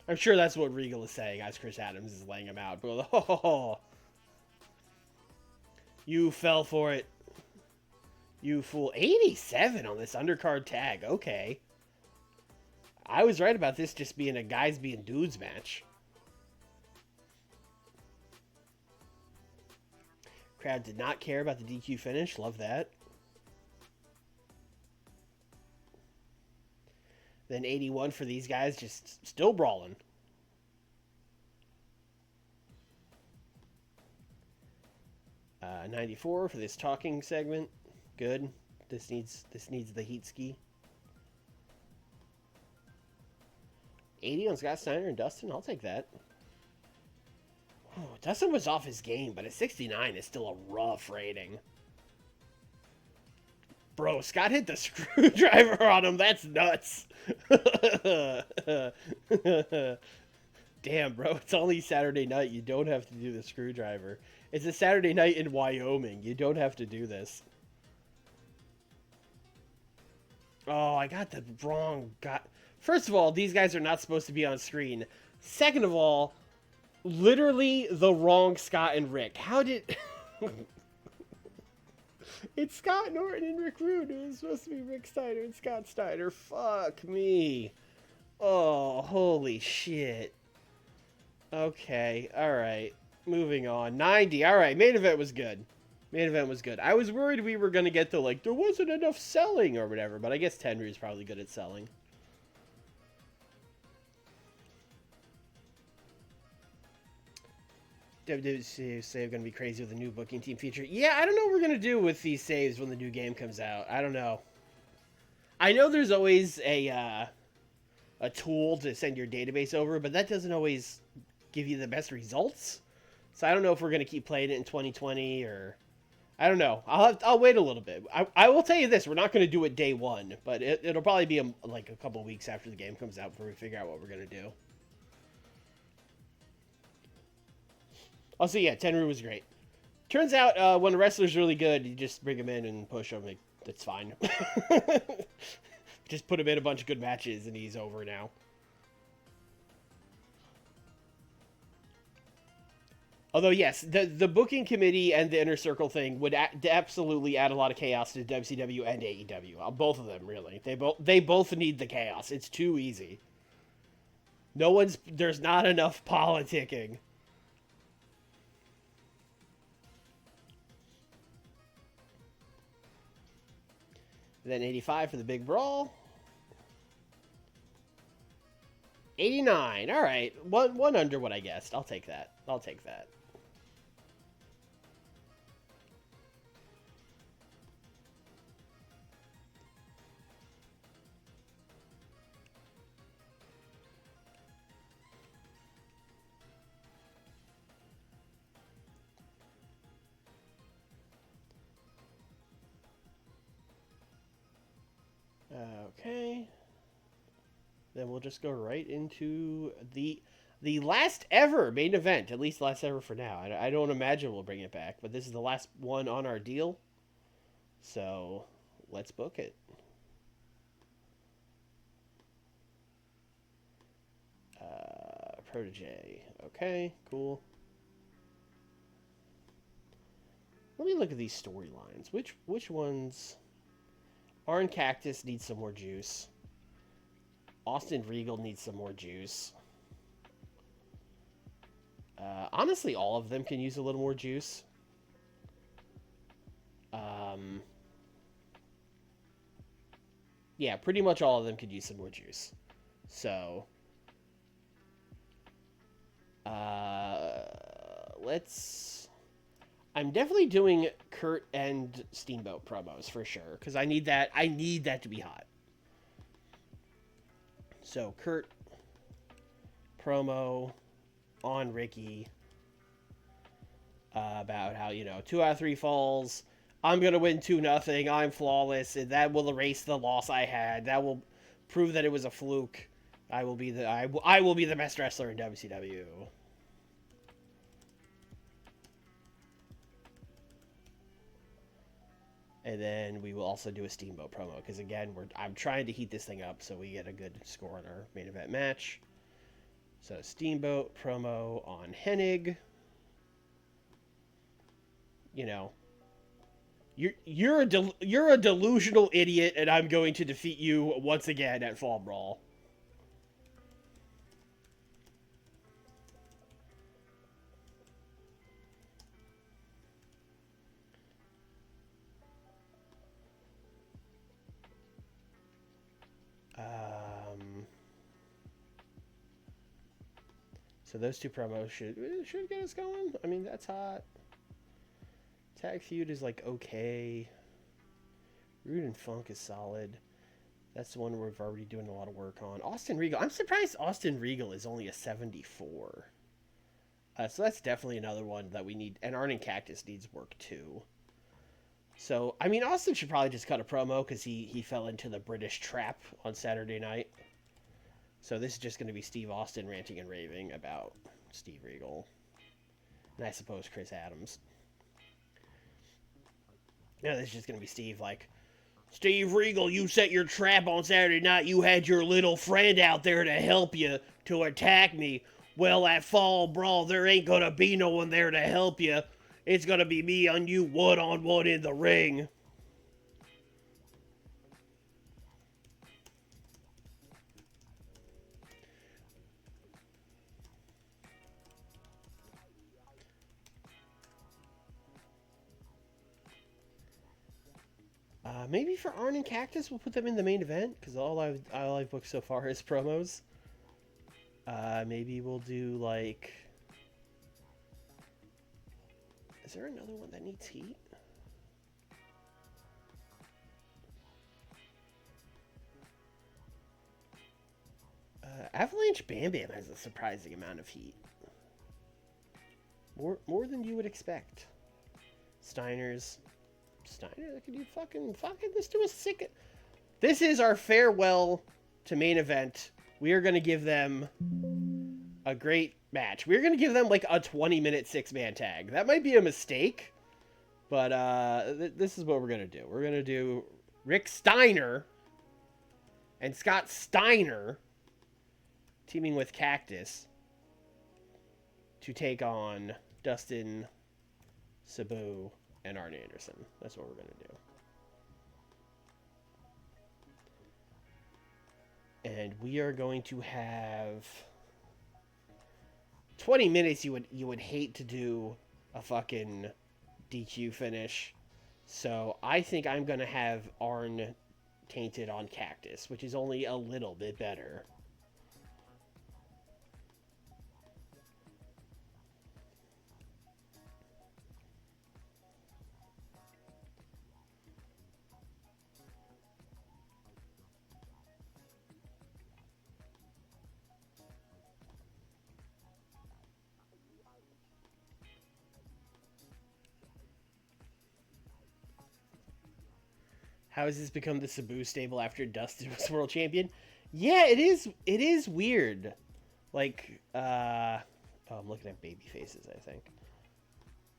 I'm sure that's what Regal is saying as Chris Adams is laying him out. But, oh, you fell for it. You fool. 87 on this undercard tag. Okay. I was right about this just being a guys being dudes match. Crowd did not care about the DQ finish. Love that. Then 81 for these guys, just still brawling. Uh, 94 for this talking segment. Good. This needs the heat ski. 80 on Scott Steiner and Dustin. I'll take that. Oh, Dustin was off his game, but a 69 is still a rough rating. Bro, Scott hit the screwdriver on him. That's nuts. Damn, bro. It's only Saturday night. You don't have to do the screwdriver. It's a Saturday night in Wyoming. You don't have to do this. Oh, I got the wrong guy. First of all, these guys are not supposed to be on screen. Second of all, literally the wrong Scott and Rick. How did... It's Scott Norton and Rick Rude. It was supposed to be Rick Steiner and Scott Steiner. Fuck me. Oh, holy shit. Okay, alright. Moving on. 90. Alright, main event was good. Main event was good. I was worried we were going to get the, like, there wasn't enough selling or whatever, but I guess Tenry is probably good at selling. WCW save going to be crazy with a new booking team feature. Yeah, I don't know what we're going to do with these saves when the new game comes out. I don't know. I know there's always a tool to send your database over, but that doesn't always give you the best results. So I don't know if we're going to keep playing it in 2020 or... I don't know. I'll wait a little bit. I will tell you this. We're not going to do it day one, but it'll probably be like a couple weeks after the game comes out before we figure out what we're going to do. Also, yeah, Tenru was great. Turns out when a wrestler's really good, you just bring him in and push him. That's fine. Just put him in a bunch of good matches and he's over now. Although, yes, the booking committee and the Inner Circle thing would absolutely add a lot of chaos to WCW and AEW. Both of them, really. They both need the chaos. It's too easy. There's not enough politicking. Then 85 for the big brawl. 89. All right. One under what I guessed. I'll take that. I'll take that. Okay. Then we'll just go right into the last ever main event. At least last ever for now. I don't imagine we'll bring it back, but this is the last one on our deal. So, let's book it. Protege. Okay, cool. Let me look at these storylines. Which ones... Arn Cactus needs some more juice. Austin Regal needs some more juice. Honestly, all of them can use a little more juice. Um, yeah, pretty much all of them could use some more juice. So, let's. I'm definitely doing Kurt and Steamboat promos for sure because I need that. I need that to be hot. So Kurt promo on Ricky about how 2 out of 3 falls. I'm gonna win 2-0. I'm flawless. And that will erase the loss I had. That will prove that it was a fluke. I will be the best wrestler in WCW. And then we will also do a Steamboat promo because again, I'm trying to heat this thing up so we get a good score in our main event match. So Steamboat promo on Hennig. You're a delusional idiot, and I'm going to defeat you once again at Fall Brawl. So those 2 promos should get us going. I mean, that's hot. Tag feud is like okay. Rude and Funk is solid. That's the one we've already doing a lot of work on. Austin Regal. I'm surprised Austin Regal is only a 74. So that's definitely another one that we need. And Arn Cactus needs work too. So, I mean, Austin should probably just cut a promo because he fell into the British trap on Saturday night. So this is just going to be Steve Austin ranting and raving about Steve Regal. And I suppose Chris Adams. Yeah, this is just going to be Steve like, Steve Regal, you set your trap on Saturday night. You had your little friend out there to help you, to attack me. Well, at Fall Brawl, there ain't going to be no one there to help you. It's going to be me and you one-on-one in the ring. Maybe for Arn and Cactus, we'll put them in the main event, because all I've booked so far is promos. Maybe we'll do, like... Is there another one that needs heat? Avalanche Bam Bam has a surprising amount of heat. More than you would expect. Steiner, could you fucking, let's do a sick... This is our farewell to main event. We are going to give them a great match. We're going to give them like a 20-minute 6-man tag. That might be a mistake, but this is what we're going to do. We're going to do Rick Steiner and Scott Steiner teaming with Cactus to take on Dustin, Sabu, and Arn Anderson. That's what we're going to do. And we are going to have 20 minutes. You would hate to do a fucking DQ finish. So I think I'm going to have Arn tainted on Cactus, which is only a little bit better. How has this become the Sabu stable after Dustin was world champion? Yeah, it is. It is weird. Like, I'm looking at baby faces, I think.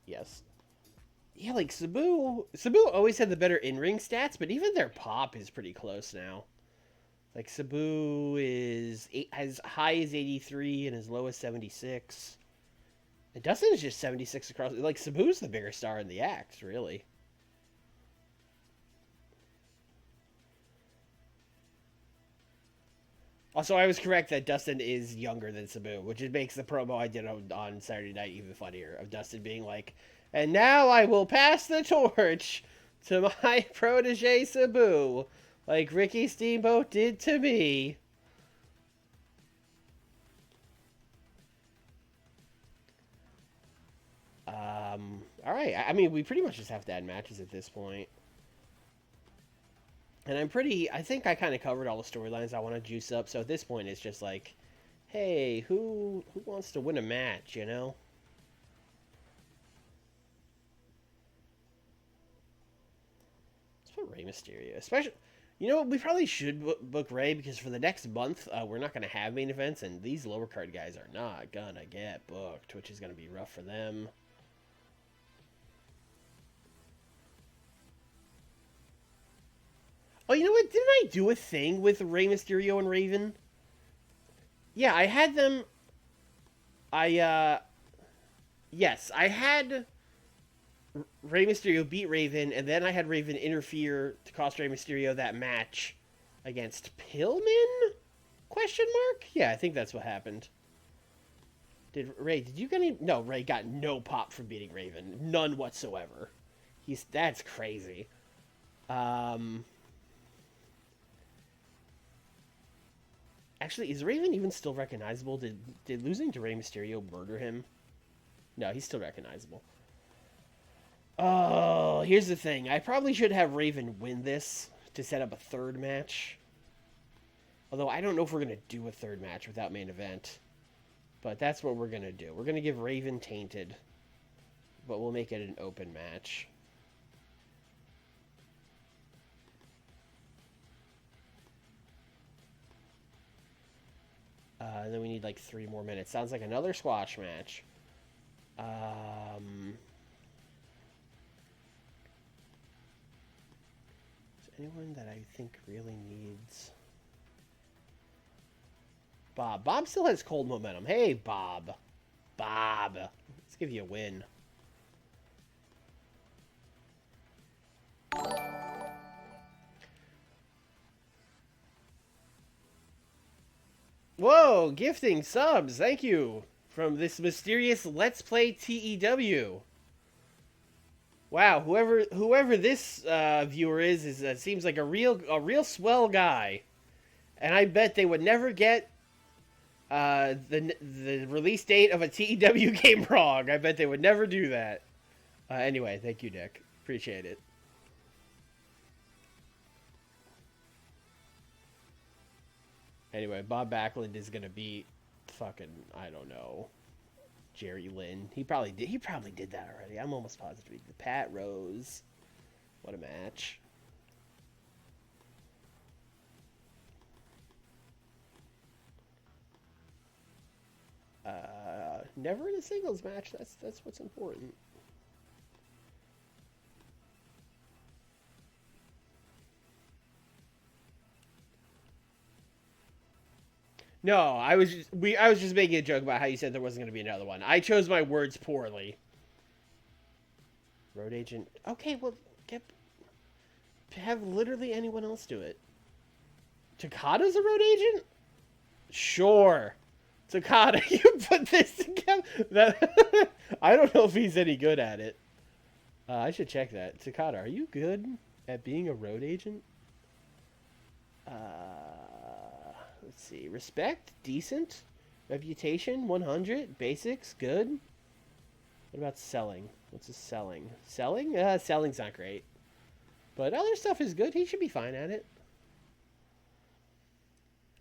Yes. Yeah, like Sabu always had the better in-ring stats, but even their pop is pretty close now. Like Sabu is as high as 83 and as low as 76. And Dustin is just 76 across. Like Sabu's the bigger star in the act, really. Also, I was correct that Dustin is younger than Sabu, which makes the promo I did on Saturday night even funnier, of Dustin being like, "And now I will pass the torch to my protege Sabu, like Ricky Steamboat did to me." All right. I mean, we pretty much just have to add matches at this point. And I think I kind of covered all the storylines I want to juice up. So at this point, it's just like, hey, who wants to win a match, you know? Let's put Rey Mysterio. Especially, you know what? We probably should book Rey because for the next month, we're not going to have main events. And these lower card guys are not going to get booked, which is going to be rough for them. Oh, you know what? Didn't I do a thing with Rey Mysterio and Raven? Yeah, I had them. Yes, I had Rey Mysterio beat Raven, and then I had Raven interfere to cost Rey Mysterio that match against Pillman? Question mark? Yeah, I think that's what happened. Did you get any? No, Rey got no pop from beating Raven. None whatsoever. That's crazy. Actually, is Raven even still recognizable? Did losing to Rey Mysterio murder him? No, he's still recognizable. Oh, here's the thing. I probably should have Raven win this to set up a third match. Although I don't know if we're going to do a third match without main event. But that's what we're going to do. We're going to give Raven Tainted. But we'll make it an open match. And then we need like 3 more minutes. Sounds like another squash match. Is anyone that I think really needs... Bob. Bob still has cold momentum. Hey, Bob. Bob. Let's give you a win. Whoa, gifting subs. Thank you. From this mysterious Let's Play TEW. Wow, whoever this viewer is seems like a real swell guy. And I bet they would never get the release date of a TEW game wrong. I bet they would never do that. Anyway, thank you, Nick. Appreciate it. Anyway, Bob Backlund is gonna beat fucking, I don't know, Jerry Lynn. He probably did that already. I'm almost positive he did. Pat Rose. What a match. Never in a singles match. That's what's important. No, I was just making a joke about how you said there wasn't going to be another one. I chose my words poorly. Road agent. Okay, well, have literally anyone else do it. Takada's a road agent? Sure. Takada, you put this together. I don't know if he's any good at it. I should check that. Takada, are you good at being a road agent? Let's see. Respect, decent. Reputation, 100. Basics, good. What about selling? What's his selling? Selling? Selling's not great. But other stuff is good. He should be fine at it.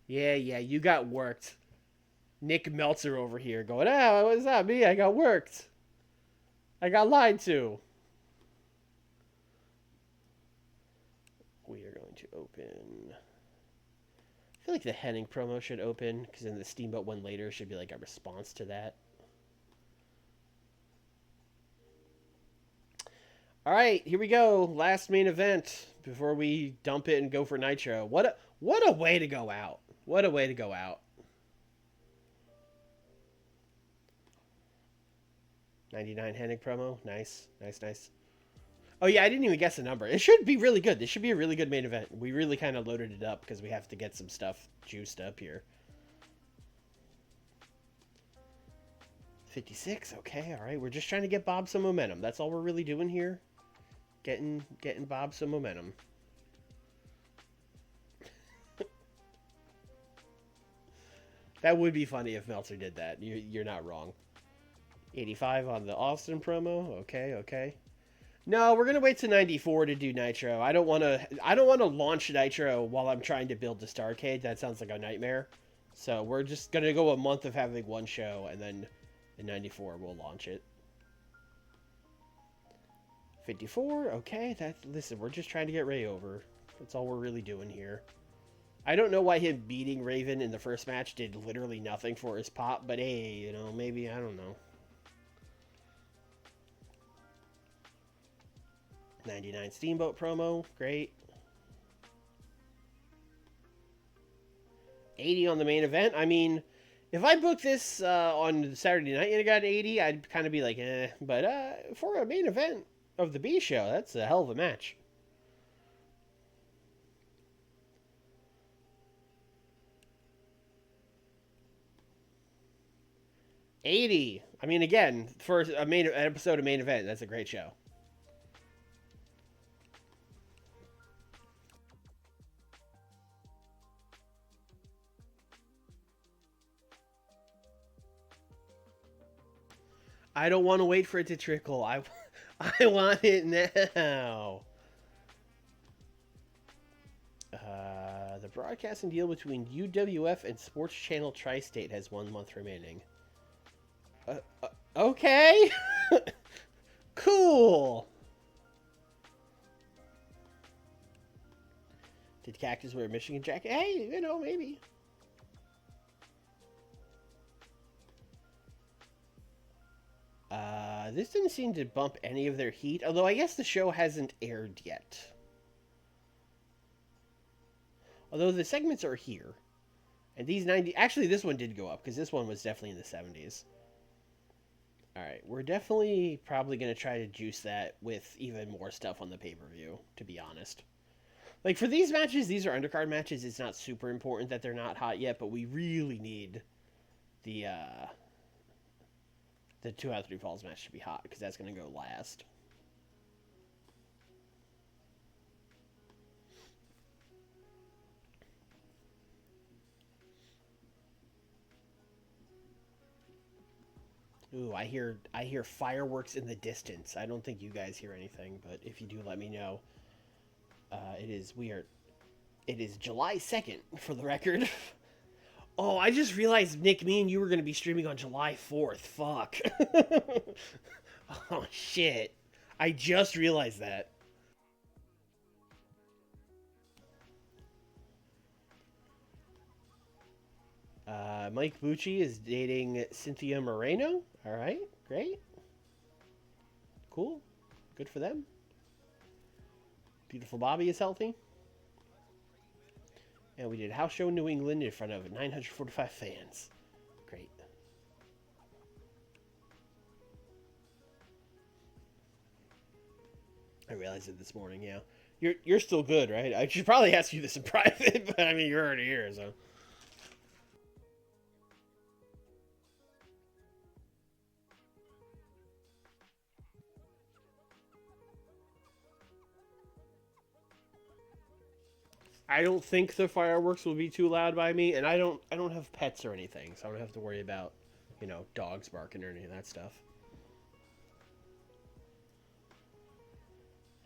Yeah, you got worked. Nick Meltzer over here going, what's that? Me? I got worked. I got lied to. We are going to open... I feel like the Hennig promo should open, because then the Steamboat one later should be like a response to that. Alright, here we go. Last main event before we dump it and go for Nitro. What a way to go out. What a way to go out. 99 Hennig promo. Nice. Oh yeah, I didn't even guess the number. It should be really good. This should be a really good main event. We really kind of loaded it up because we have to get some stuff juiced up here. 56. Okay, all right. We're just trying to get Bob some momentum. That's all we're really doing here. Getting Bob some momentum. That would be funny if Meltzer did that. You're not wrong. 85 on the Austin promo. Okay, okay. No, we're gonna wait to 94 to do Nitro. I don't want to. I don't want to launch Nitro while I'm trying to build the Starcade. That sounds like a nightmare. So we're just gonna go a month of having one show, and then in 94 we'll launch it. 54. Okay, listen. We're just trying to get Ray over. That's all we're really doing here. I don't know why him beating Raven in the first match did literally nothing for his pop, but hey, you know, maybe I don't know. 99 Steamboat promo, great. 80 on the main event. I mean, if I booked this on Saturday night and it got an 80, I'd kind of be like, eh. But for a main event of the B show, that's a hell of a match. 80. I mean, again, for a main episode of main event, that's a great show. I don't want to wait for it to trickle. I want it now. The broadcasting deal between UWF and Sports Channel Tri-State has 1 month remaining. Okay. Cool. Did Cactus wear a Michigan jacket? Hey, you know, maybe. This didn't seem to bump any of their heat, although I guess the show hasn't aired yet. Although the segments are here. And these 90... Actually, this one did go up, because this one was definitely in the 70s. Alright, we're definitely probably going to try to juice that with even more stuff on the pay-per-view, to be honest. Like, for these matches, these are undercard matches. It's not super important that they're not hot yet, but we really need the 2 out of 3 falls match to be hot, because that's going to go last. Ooh, I hear fireworks in the distance. I don't think you guys hear anything, but if you do, let me know. It is July 2nd, for the record. Oh, I just realized, Nick, me and you were going to be streaming on July 4th. Fuck. Oh, shit. I just realized that. Mike Bucci is dating Cynthia Moreno. All right, great. Cool. Good for them. Beautiful Bobby is healthy. And we did a house show in New England in front of 945 fans. Great. I realized it this morning, yeah. You're still good, right? I should probably ask you this in private, but I mean, you're already here, so... I don't think the fireworks will be too loud by me, and I don't have pets or anything, so I don't have to worry about, you know, dogs barking or any of that stuff.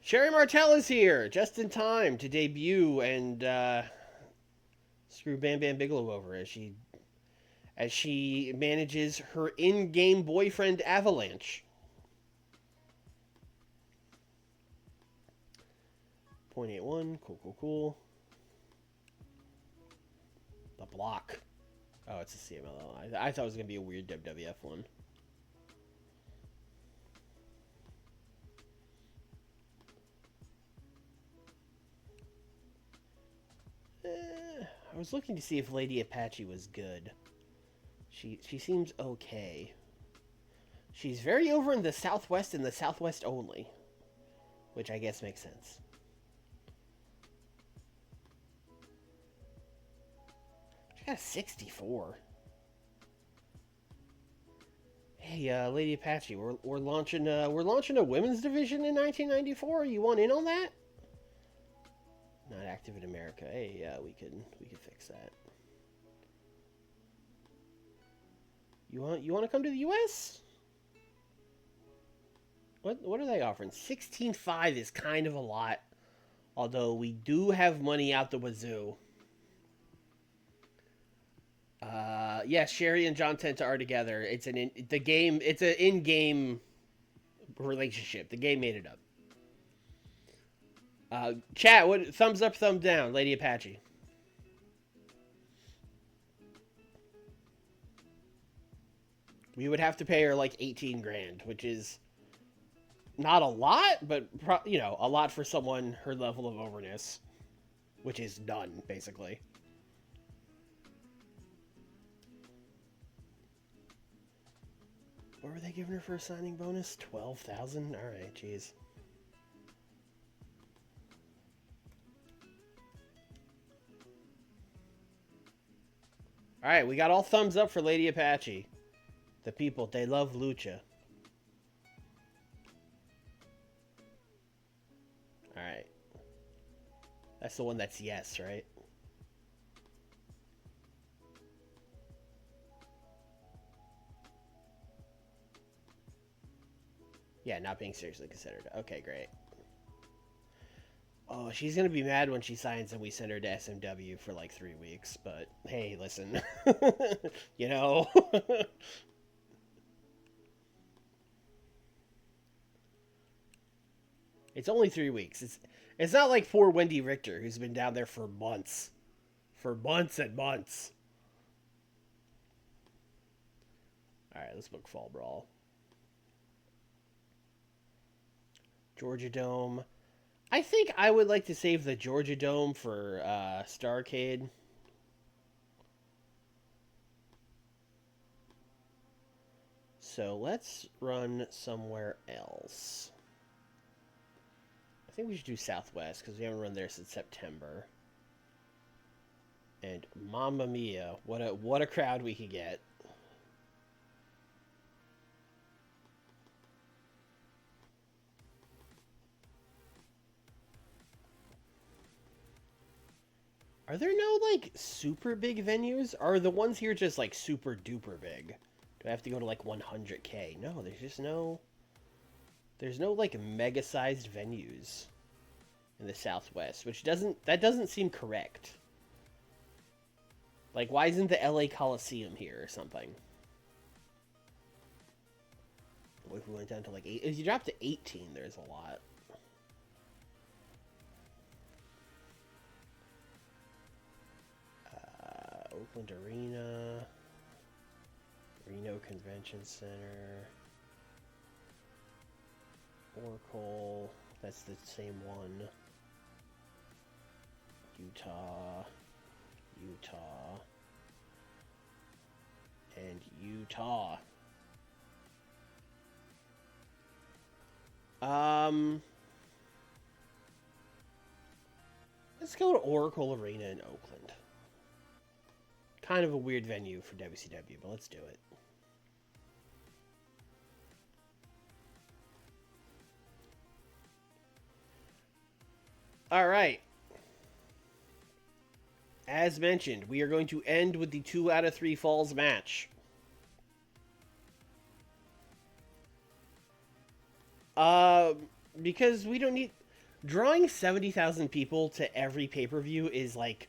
Sheri Martel is here, just in time to debut and screw Bam Bam Bigelow over as she manages her in-game boyfriend Avalanche. .81, cool. The block. Oh, it's a CMLL. I thought it was going to be a weird WWF one. I was looking to see if Lady Apache was good. She seems okay. She's very over in the Southwest and the Southwest only, which I guess makes sense. She got a 64. Hey, Lady Apache, we're launching a women's division in 1994. You want in on that? Not active in America. Hey, we could fix that. You want to come to the U.S.? What are they offering? 16.5 is kind of a lot, although we do have money out the wazoo. Yes, Sheri and John Tenta are together. It's an in-game relationship. The game made it up. Chat, what thumbs up, thumbs down, Lady Apache? We would have to pay her like 18 grand, which is not a lot, but a lot for someone her level of overness, which is none, basically. What were they giving her for a signing bonus? 12,000? All right, jeez. All right, we got all thumbs up for Lady Apache. The people, they love Lucha. All right. That's the one that's yes, right? Yeah, not being seriously considered. Okay, great. Oh, she's going to be mad when she signs and we send her to SMW for like 3 weeks. But hey, listen. you know? It's only 3 weeks. It's not like poor Wendy Richter, who's been down there for months. For months and months. Alright, let's book Fall Brawl. Georgia Dome. I think I would like to save the Georgia Dome for Starrcade. So let's run somewhere else. I think we should do Southwest because we haven't run there since September. And Mamma Mia, what a crowd we could get. Are there no, like, super big venues? Are the ones here just, like, super duper big? Do I have to go to, like, 100K? No, there's just no... There's no, like, mega-sized venues in the Southwest, which doesn't seem correct. Like, why isn't the LA Coliseum here or something? What if we went down to, like, 8? If you drop to 18, there's a lot. Oakland Arena, Reno Convention Center, Oracle, that's the same one, Utah, and Utah. Let's go to Oracle Arena in Oakland. Kind of a weird venue for WCW, but let's do it. All right. As mentioned, we are going to end with the 2 out of 3 falls match. Because we don't need... Drawing 70,000 people to every pay-per-view is, like,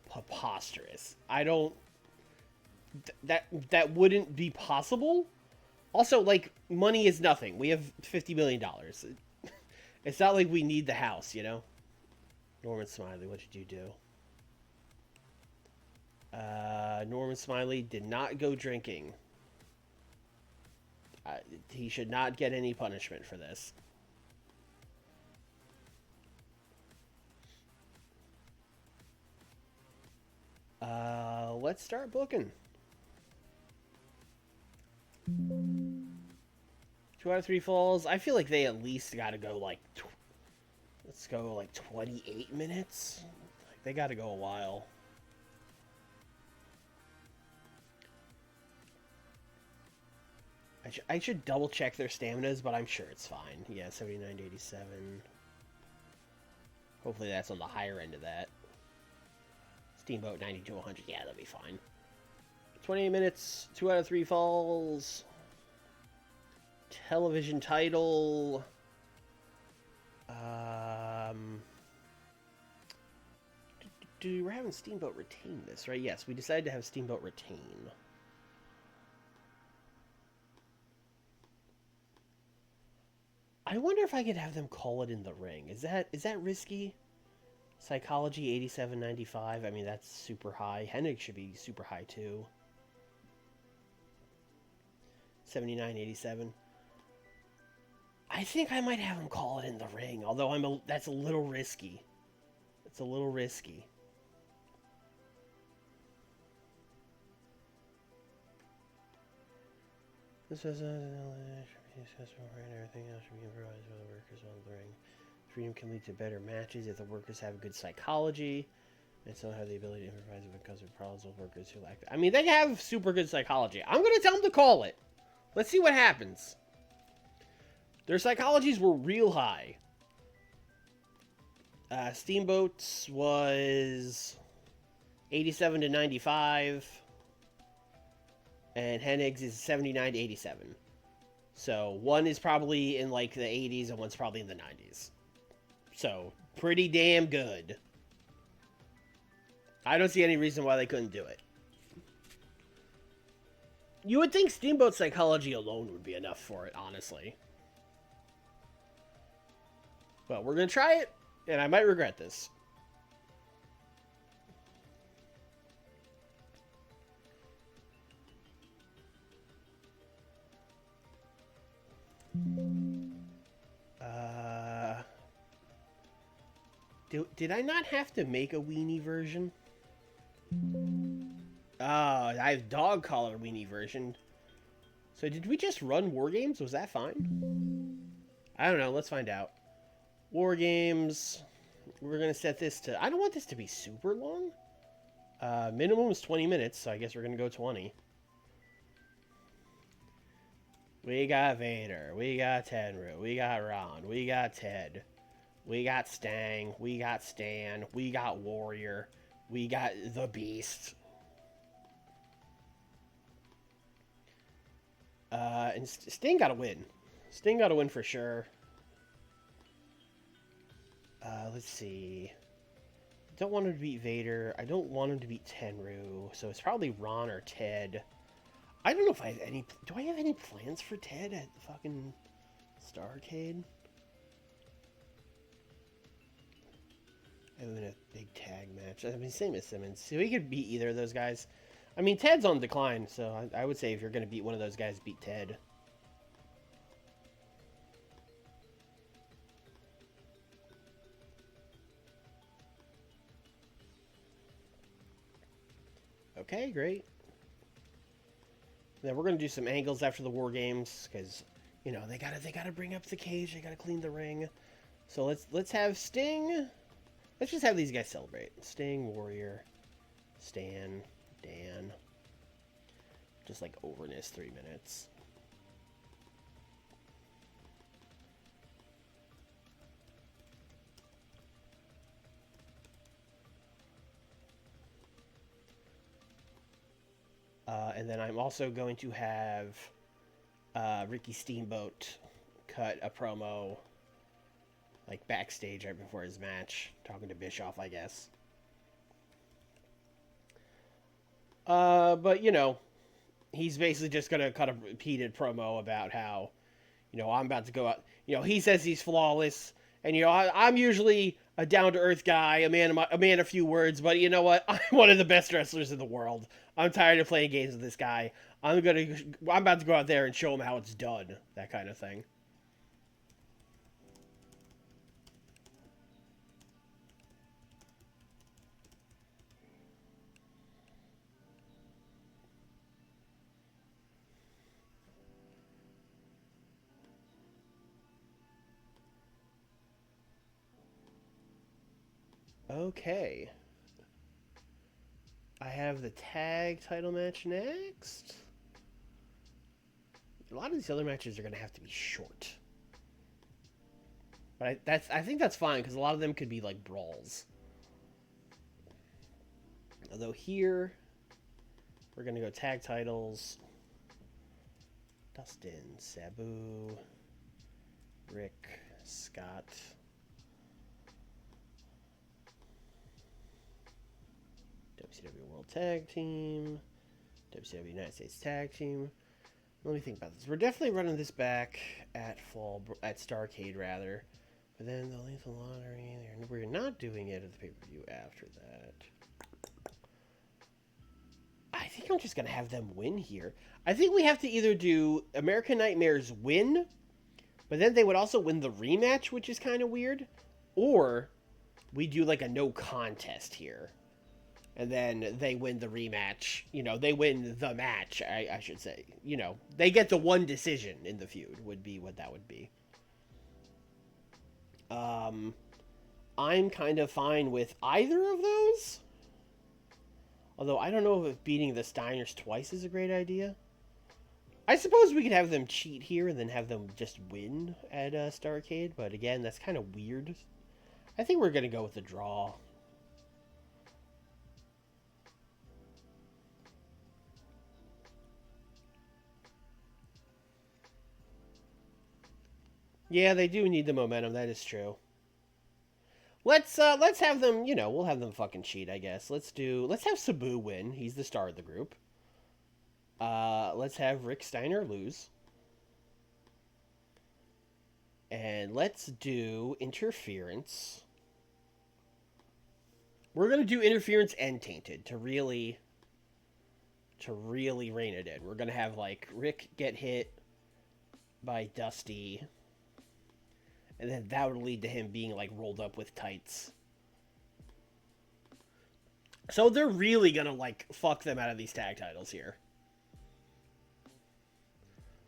preposterous. I don't... That wouldn't be possible. Also, like, money is nothing. We have $50 million. It's not like we need the house, you know? Norman Smiley, what did you do? Norman Smiley did not go drinking. He should not get any punishment for this. Let's start booking. 2 out of 3 falls. I feel like they at least got to go like Let's go like 28 minutes. Like, they got to go a while. I should double check their staminas, but I'm sure it's fine. Yeah, 79 to 87. Hopefully that's on the higher end of that. Steamboat 90 to 100. Yeah, that'll be fine. 28 minutes, 2 out of 3 falls. Television title. We're having Steamboat retain this, right? Yes, we decided to have Steamboat retain. I wonder if I could have them call it in the ring. Is that risky? Psychology 87.95. I mean, that's super high. Hennig should be super high too. 79.87. I think I might have him call it in the ring, although that's a little risky. It's a little risky. This is everything else should be improvised by the workers on the ring. Freedom can lead to better matches if the workers have good psychology and still have the ability to improvise because of problems with workers who lack that. I mean, they have super good psychology. I'm going to tell them to call it. Let's see what happens. Their psychologies were real high. Steamboat's was 87 to 95. And Hennig's is 79 to 87. So one is probably in like the 80s and one's probably in the 90s. So pretty damn good. I don't see any reason why they couldn't do it. You would think Steamboat psychology alone would be enough for it, honestly. But we're going to try it, and I might regret this. Did I not have to make a weenie version? I have dog collar weenie version. So did we just run War Games? Was that fine? I don't know. Let's find out. War Games. We're going to set this to... I don't want this to be super long. Minimum is 20 minutes, so I guess we're going to go 20. We got Vader. We got Tenru. We got Ron. We got Ted. We got Stang. We got Stan. We got Warrior. We got the Beast. And Sting got to win. Sting got to win for sure. Let's see. I don't want him to beat Vader. I don't want him to beat Tenru. So it's probably Ron or Ted. I don't know if I have any... Do I have any plans for Ted at the fucking Starcade? I'm in a big tag match. I mean, same as Simmons. So he could beat either of those guys. I mean, Ted's on decline, so I would say if you're going to beat one of those guys, beat Ted. Okay, great. Then we're going to do some angles after the War Games, because, you know, they gotta bring up the cage, they gotta clean the ring. So let's have Sting. Let's just have these guys celebrate. Sting, Warrior, Stan, Dan. Just like overness, 3 minutes. And then I'm also going to have Ricky Steamboat cut a promo like backstage right before his match, talking to Bischoff, I guess. But, you know, he's basically just going to cut a repeated promo about how, you know, I'm about to go out. You know, he says he's flawless. And, you know, I'm usually a down-to-earth guy, a man of few words. But you know what? I'm one of the best wrestlers in the world. I'm tired of playing games with this guy. I'm about to go out there and show him how it's done. That kind of thing. Okay. I have the tag title match next. A lot of these other matches are going to have to be short. But I think that's fine because a lot of them could be like brawls. Although here, we're going to go tag titles. Dustin, Sabu, Rick, Scott. WCW World Tag Team. WCW United States Tag Team. Let me think about this. We're definitely running this back at Starrcade rather. But then the Lethal Lottery, we're not doing it at the pay-per-view after that. I think I'm just going to have them win here. I think we have to either do American Nightmares win, but then they would also win the rematch, which is kind of weird. Or we do like a no contest here. And then they win the rematch. You know, they win the match, I should say. You know, they get the one decision in the feud would be what that would be. I'm kind of fine with either of those. Although I don't know if beating the Steiners twice is a great idea. I suppose we could have them cheat here and then have them just win at Starrcade. But again, that's kind of weird. I think we're going to go with the draw. Yeah, they do need the momentum. That is true. Let's have them. You know, we'll have them fucking cheat. I guess. Let's have Sabu win. He's the star of the group. Let's have Rick Steiner lose. And let's do interference. We're gonna do interference and tainted to really rein it in. We're gonna have like Rick get hit by Dusty. And then that would lead to him being, like, rolled up with tights. So they're really gonna, like, fuck them out of these tag titles here.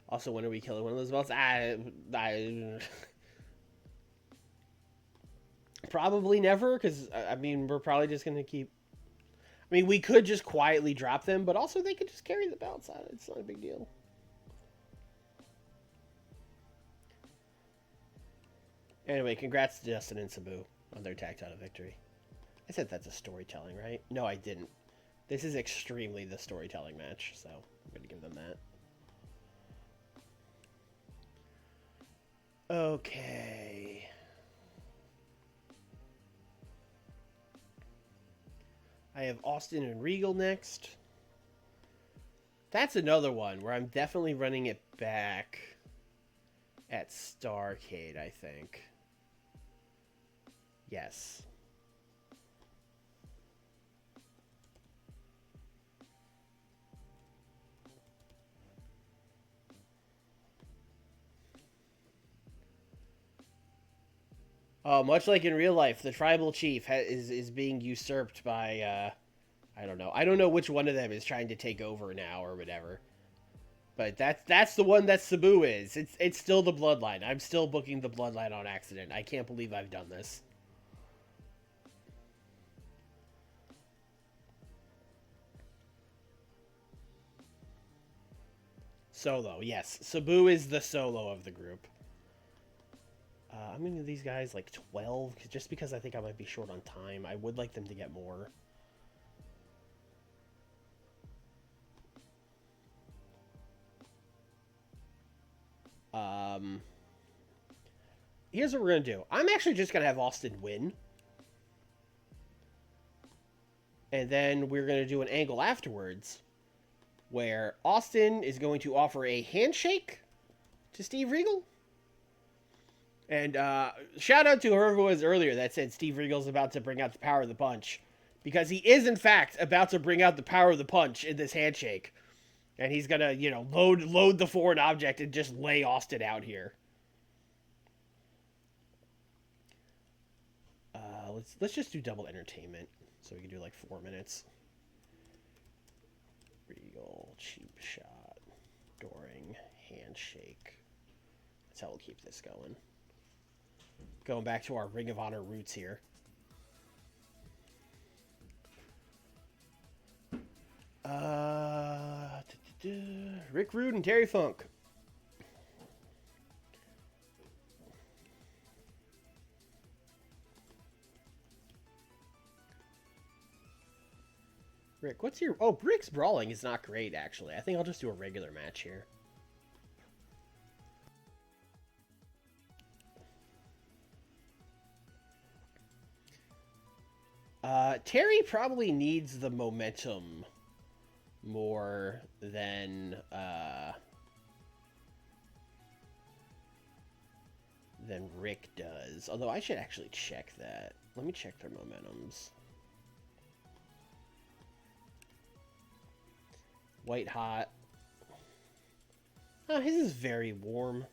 Also, when are we killing one of those belts? Probably never, because, I mean, we're probably just gonna keep... I mean, we could just quietly drop them, but also they could just carry the belts out. It's not a big deal. Anyway, congrats to Justin and Sabu on their tag title victory. I said that's a storytelling, right? No, I didn't. This is extremely the storytelling match, so I'm going to give them that. Okay. I have Austin and Regal next. That's another one where I'm definitely running it back at Starrcade, I think. Yes. Much like in real life, the tribal chief is being usurped by, I don't know. I don't know which one of them is trying to take over now or whatever. But that's the one that Sabu is. It's still the Bloodline. I'm still booking the Bloodline on accident. I can't believe I've done this. Solo, yes. Sabu is the solo of the group. I'm going to give these guys like 12, just because I think I might be short on time. I would like them to get more. Here's what we're going to do. I'm actually just going to have Austin win. And then we're going to do an angle afterwards where Austin is going to offer a handshake to Steve Regal. And shout out to whoever it was earlier that said Steve Regal's about to bring out the power of the punch. Because he is, in fact, about to bring out the power of the punch in this handshake. And he's going to, you know, load the foreign object and just lay Austin out here. Let's just do double entertainment. So we can do like 4 minutes. Regal, cheap shot, Doring, handshake. That's how we'll keep this going. Going back to our Ring of Honor roots here. Rick Rude and Terry Funk. Rick, what's your... Oh, Rick's brawling is not great, actually. I think I'll just do a regular match here. Terry probably needs the momentum more than Rick does. Although I should actually check that. Let me check their momentums. White hot. Oh, his is very warm.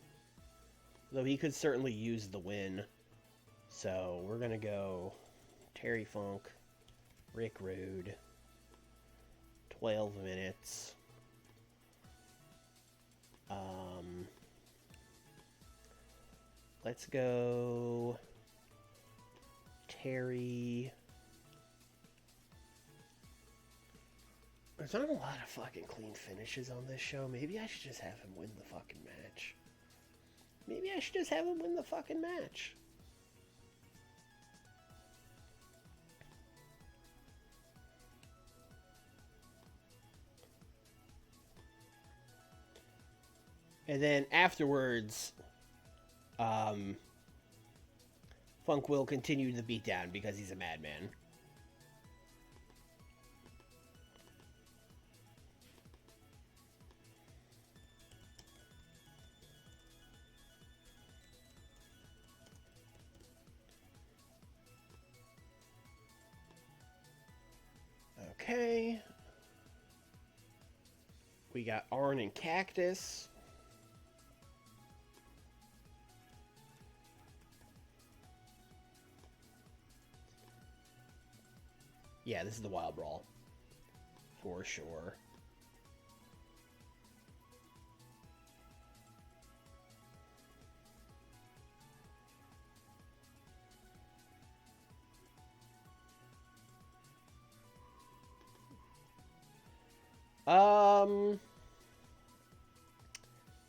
Though he could certainly use the win. So we're gonna go Terry Funk, Rick Rude, 12 minutes. Let's go Terry. There's not a lot of fucking clean finishes on this show. Maybe I should just have him win the fucking match. Maybe I should just have him win the fucking match. And then afterwards, Funk will continue the beatdown because he's a madman. Okay. We got Arn and Cactus. Yeah, this is the Wild Brawl. For sure.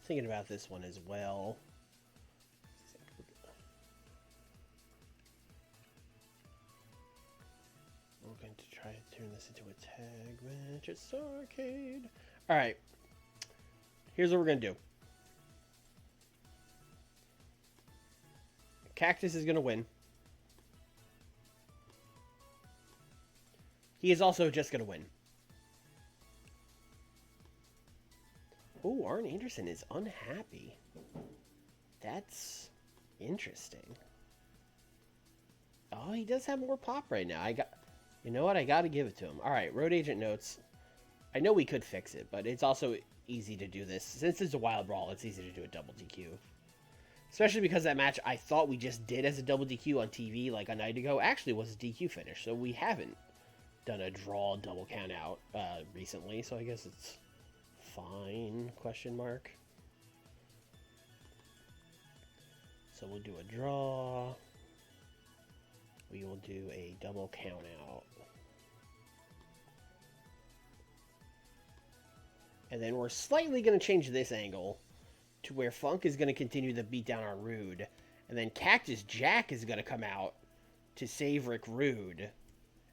Thinking about this one as well. We're going to try to turn this into a tag match. It's arcade. Alright. Here's what we're going to do. Cactus is going to win. He is also just going to win. Oh, Arn Anderson is unhappy. That's interesting. Oh, he does have more pop right now. You know what? I got to give it to him. All right, Road Agent notes. I know we could fix it, but it's also easy to do this. Since it's a Wild Brawl, it's easy to do a double DQ. Especially because that match I thought we just did as a double DQ on TV like a night ago actually was a DQ finish. So we haven't done a draw double count out recently. So I guess it's fine, question mark. So we'll do a draw. We will do a double count out. And then we're slightly going to change this angle to where Funk is going to continue the beatdown on Rude. And then Cactus Jack is going to come out to save Rick Rude.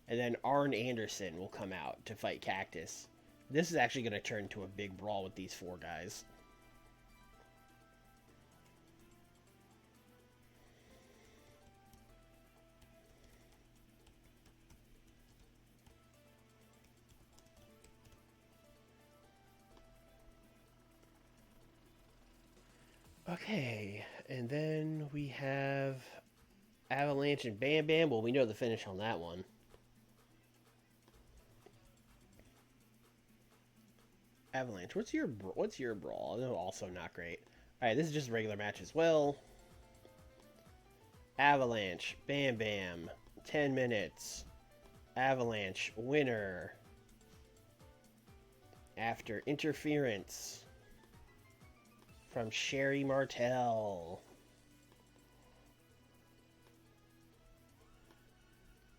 And then Arn Anderson will come out to fight Cactus. This is actually going to turn into a big brawl with these four guys. Okay, and then we have Avalanche and Bam Bam. Well, we know the finish on that one. Avalanche, what's your brawl? No, also not great. All right, this is just a regular match as well. Avalanche, Bam Bam, 10 minutes. Avalanche, winner. After interference from Sheri Martel.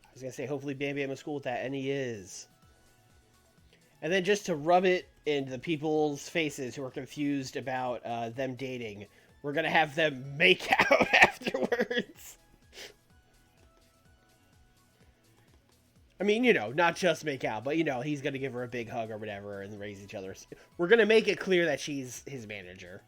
I was going to say, hopefully Bam Bam is cool with that, and he is. And then just to rub it in the people's faces who are confused about them dating, we're going to have them make out afterwards. I mean, you know, not just make out, but, you know, he's going to give her a big hug or whatever and raise each other. We're going to make it clear that she's his manager.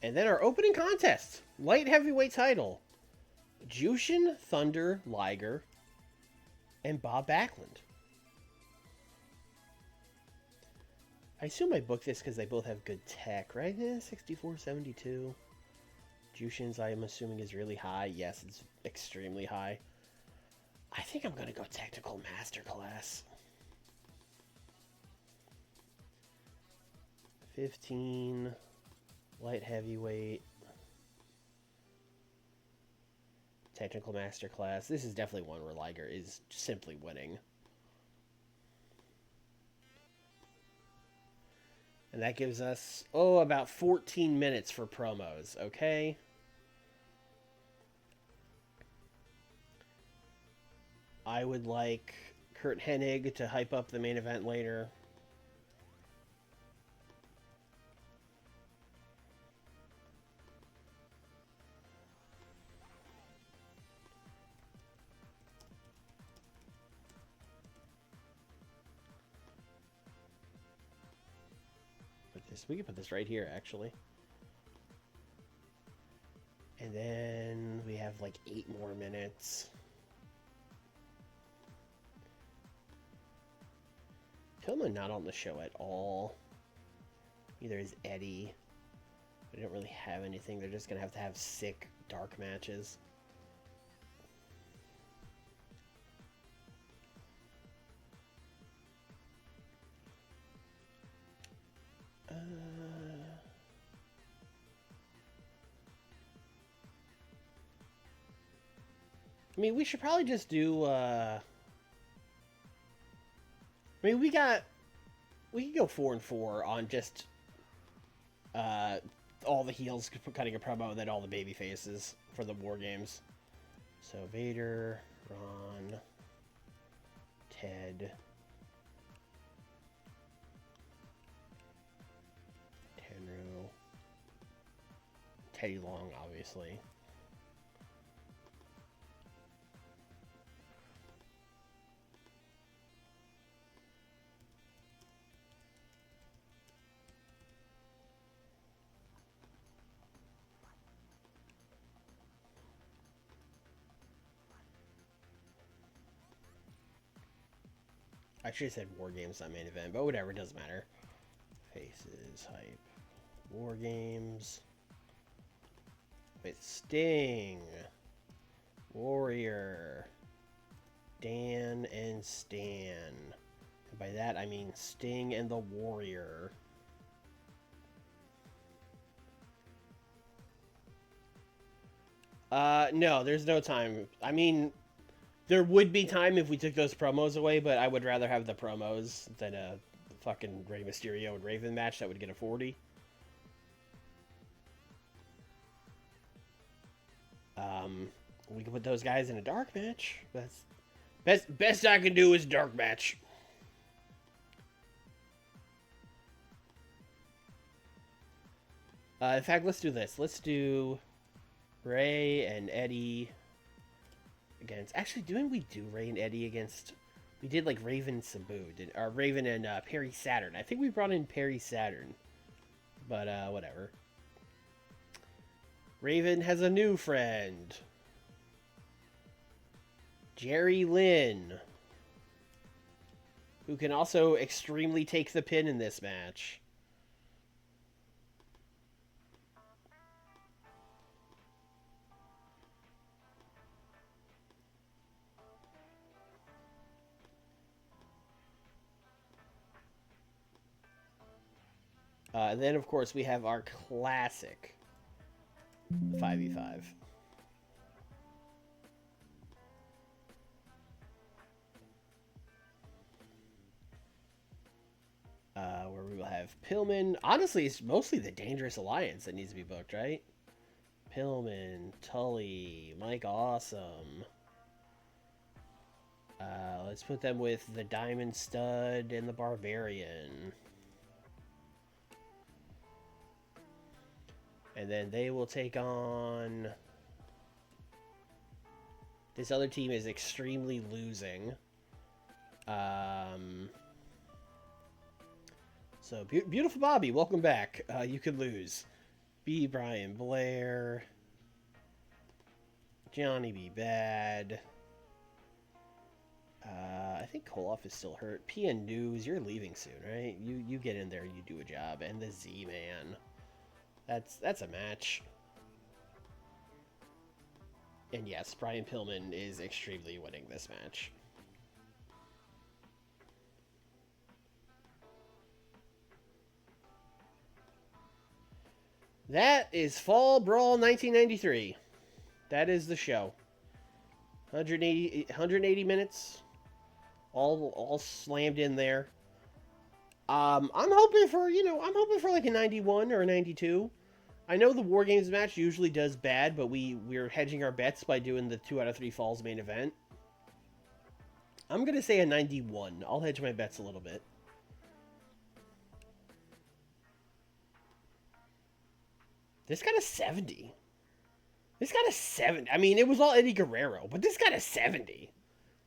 And then our opening contest, light heavyweight title, Jushin Thunder Liger and Bob Backlund. I assume I booked this because they both have good tech, right? 64, 72. Jushin's, I'm assuming, is really high. Yes, it's extremely high. I think I'm going to go Technical Masterclass. 15... light heavyweight. Technical Masterclass. This is definitely one where Liger is simply winning. And that gives us, about 14 minutes for promos, okay? I would like Kurt Hennig to hype up the main event later. We can put this right here, actually. And then we have like 8 more minutes. Pillman not on the show at all. Neither is Eddie. They don't really have anything. They're just going to have sick, dark matches. I mean, we should probably just do, I mean, we can go 4-4 on just, all the heels cutting a promo and then all the baby faces for the War Games. So, Vader, Ron, Ted, Tenru, Teddy Long, obviously. I should have said War Games, not main event, but whatever, it doesn't matter. Faces, hype, War Games. Wait, Sting, Warrior, Dan and Stan. And by that I mean Sting and the Warrior. No, there's no time. I mean, there would be time if we took those promos away, but I would rather have the promos than a fucking Rey Mysterio and Raven match that would get a 40. We can put those guys in a dark match. Best I can do is dark match. In fact, let's do this. Let's do Ray and Eddie against... Actually, didn't we do Ray and Eddie against... We did, like, Raven and Sabu. Or Raven and Perry Saturn. I think we brought in Perry Saturn. But, whatever. Raven has a new friend. Jerry Lynn. Who can also extremely take the pin in this match. And then, of course, we have our classic 5v5. where we will have Pillman. Honestly, it's mostly the Dangerous Alliance that needs to be booked, right? Pillman, Tully, Mike Awesome. Let's put them with the Diamond Stud and the Barbarian. And then they will take on... This other team is extremely losing. So, Beautiful Bobby, welcome back. You could lose. B. Brian Blair. Johnny B. Bad. I think Koloff is still hurt. PN News, you're leaving soon, right? You get in there, you do a job. And the Z-Man. That's a match. And yes, Brian Pillman is extremely winning this match. That is Fall Brawl 1993. That is the show. 180 minutes. All slammed in there. I'm hoping for, I'm hoping for like a 91 or a 92. I know the War Games match usually does bad, but we're hedging our bets by doing the 2 out of 3 falls main event. I'm going to say a 91. I'll hedge my bets a little bit. This got a 70. This got a 70. I mean, it was all Eddie Guerrero, but this got a 70.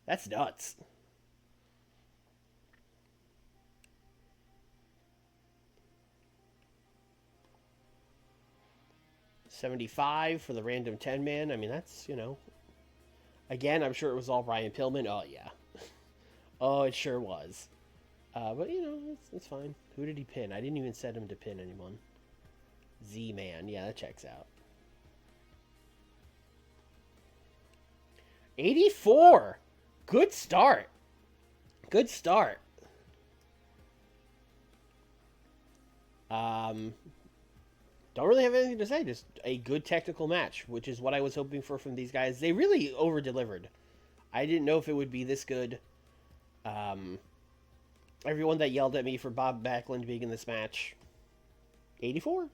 That's nuts. $75 for the random 10-man. I mean, that's, Again, I'm sure it was all Brian Pillman. Oh, yeah. Oh, it sure was. But, it's fine. Who did he pin? I didn't even set him to pin anyone. Z-Man. Yeah, that checks out. 84. Good start. Good start. Don't really have anything to say. Just a good technical match, which is what I was hoping for from these guys. They really over-delivered. I didn't know if it would be this good. Everyone that yelled at me for Bob Backlund being in this match. 84.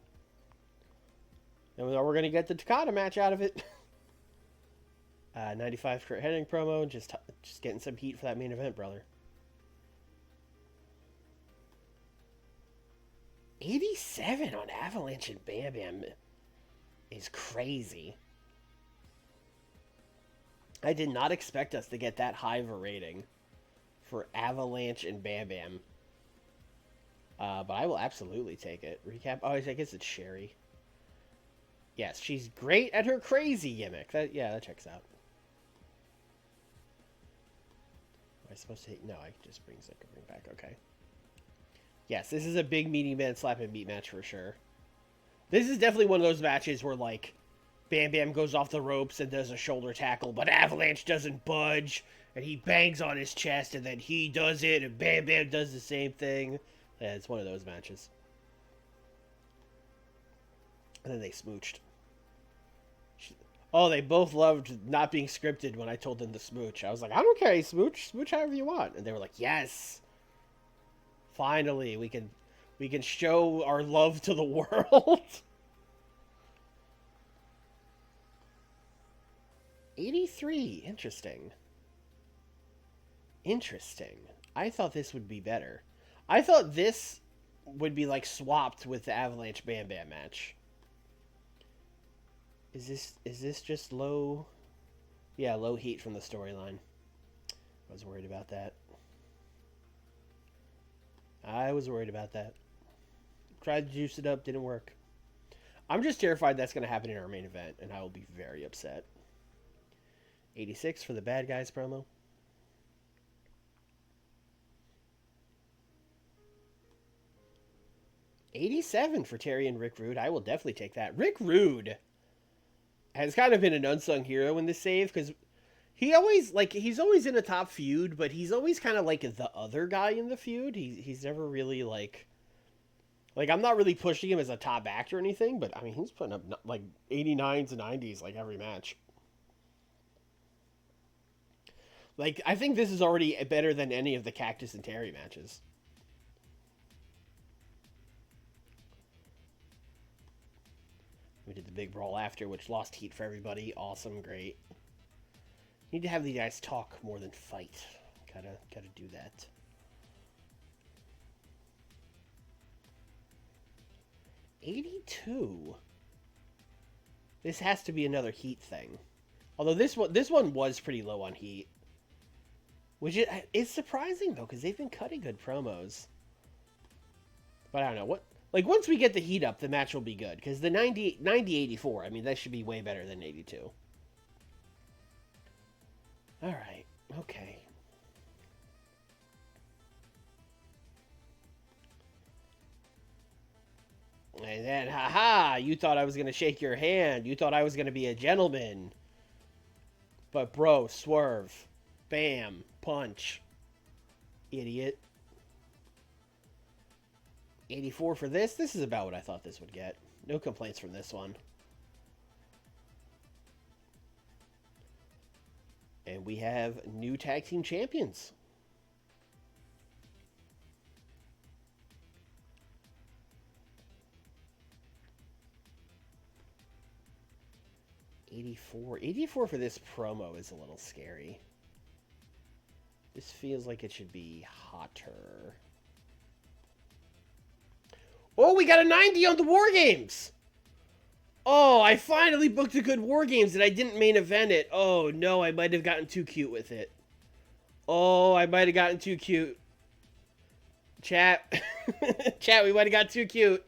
And we're going to get the Takata match out of it. 95 Kurt Hennig promo. Just getting some heat for that main event, brother. 87 on Avalanche and Bam Bam is crazy. I did not expect us to get that high of a rating for Avalanche and Bam Bam. But I will absolutely take it. Recap. Oh, I guess it's Sheri. Yes, she's great at her crazy gimmick. That checks out. Am I supposed to... No, I just bring back. Okay. Yes, this is a big meaty man slap and beat match for sure. This is definitely one of those matches where, like, Bam Bam goes off the ropes and does a shoulder tackle, but Avalanche doesn't budge, and he bangs on his chest, and then he does it, and Bam Bam does the same thing. Yeah, it's one of those matches. And then they smooched. Oh, they both loved not being scripted when I told them to smooch. I was like, I don't care, smooch however you want. And they were like, yes. Finally, we can show our love to the world. 83. Interesting. I thought this would be better. I thought this would be like swapped with the Avalanche Bam Bam match. Is this just low? Yeah, low heat from the storyline. I was worried about that. Tried to juice it up, didn't work. I'm just terrified that's going to happen in our main event, and I will be very upset. 86 for the Bad Guys promo. 87 for Terry and Rick Rude. I will definitely take that. Rick Rude has kind of been an unsung hero in this save because he's always in a top feud, but he's always kind of like the other guy in the feud. He's never really like I'm not really pushing him as a top actor or anything, but I mean, he's putting up like 89s and 90s like every match. Like, I think this is already better than any of the Cactus and Terry matches. We did the big brawl after, which lost heat for everybody. Awesome, great. Need to have these guys talk more than fight. Gotta do that. $82. This has to be another heat thing. Although this one was pretty low on heat. Which is surprising, though, because they've been cutting good promos. But I don't know. What. Like, once we get the heat up, the match will be good. Because the 90-84, I mean, that should be way better than 82. Alright. Okay. And then, haha, you thought I was going to shake your hand. You thought I was going to be a gentleman. But, bro, swerve. Bam. Punch. Idiot. 84 for this. This is about what I thought this would get. No complaints from this one. And we have new tag team champions. $84 for this promo is a little scary. This feels like it should be hotter. Oh, we got a 90 on the War Games! Oh, I finally booked a good War Games and I didn't main event it. Oh, no, I might have gotten too cute with it. Oh, I might have gotten too cute. Chat. Chat, we might have got too cute.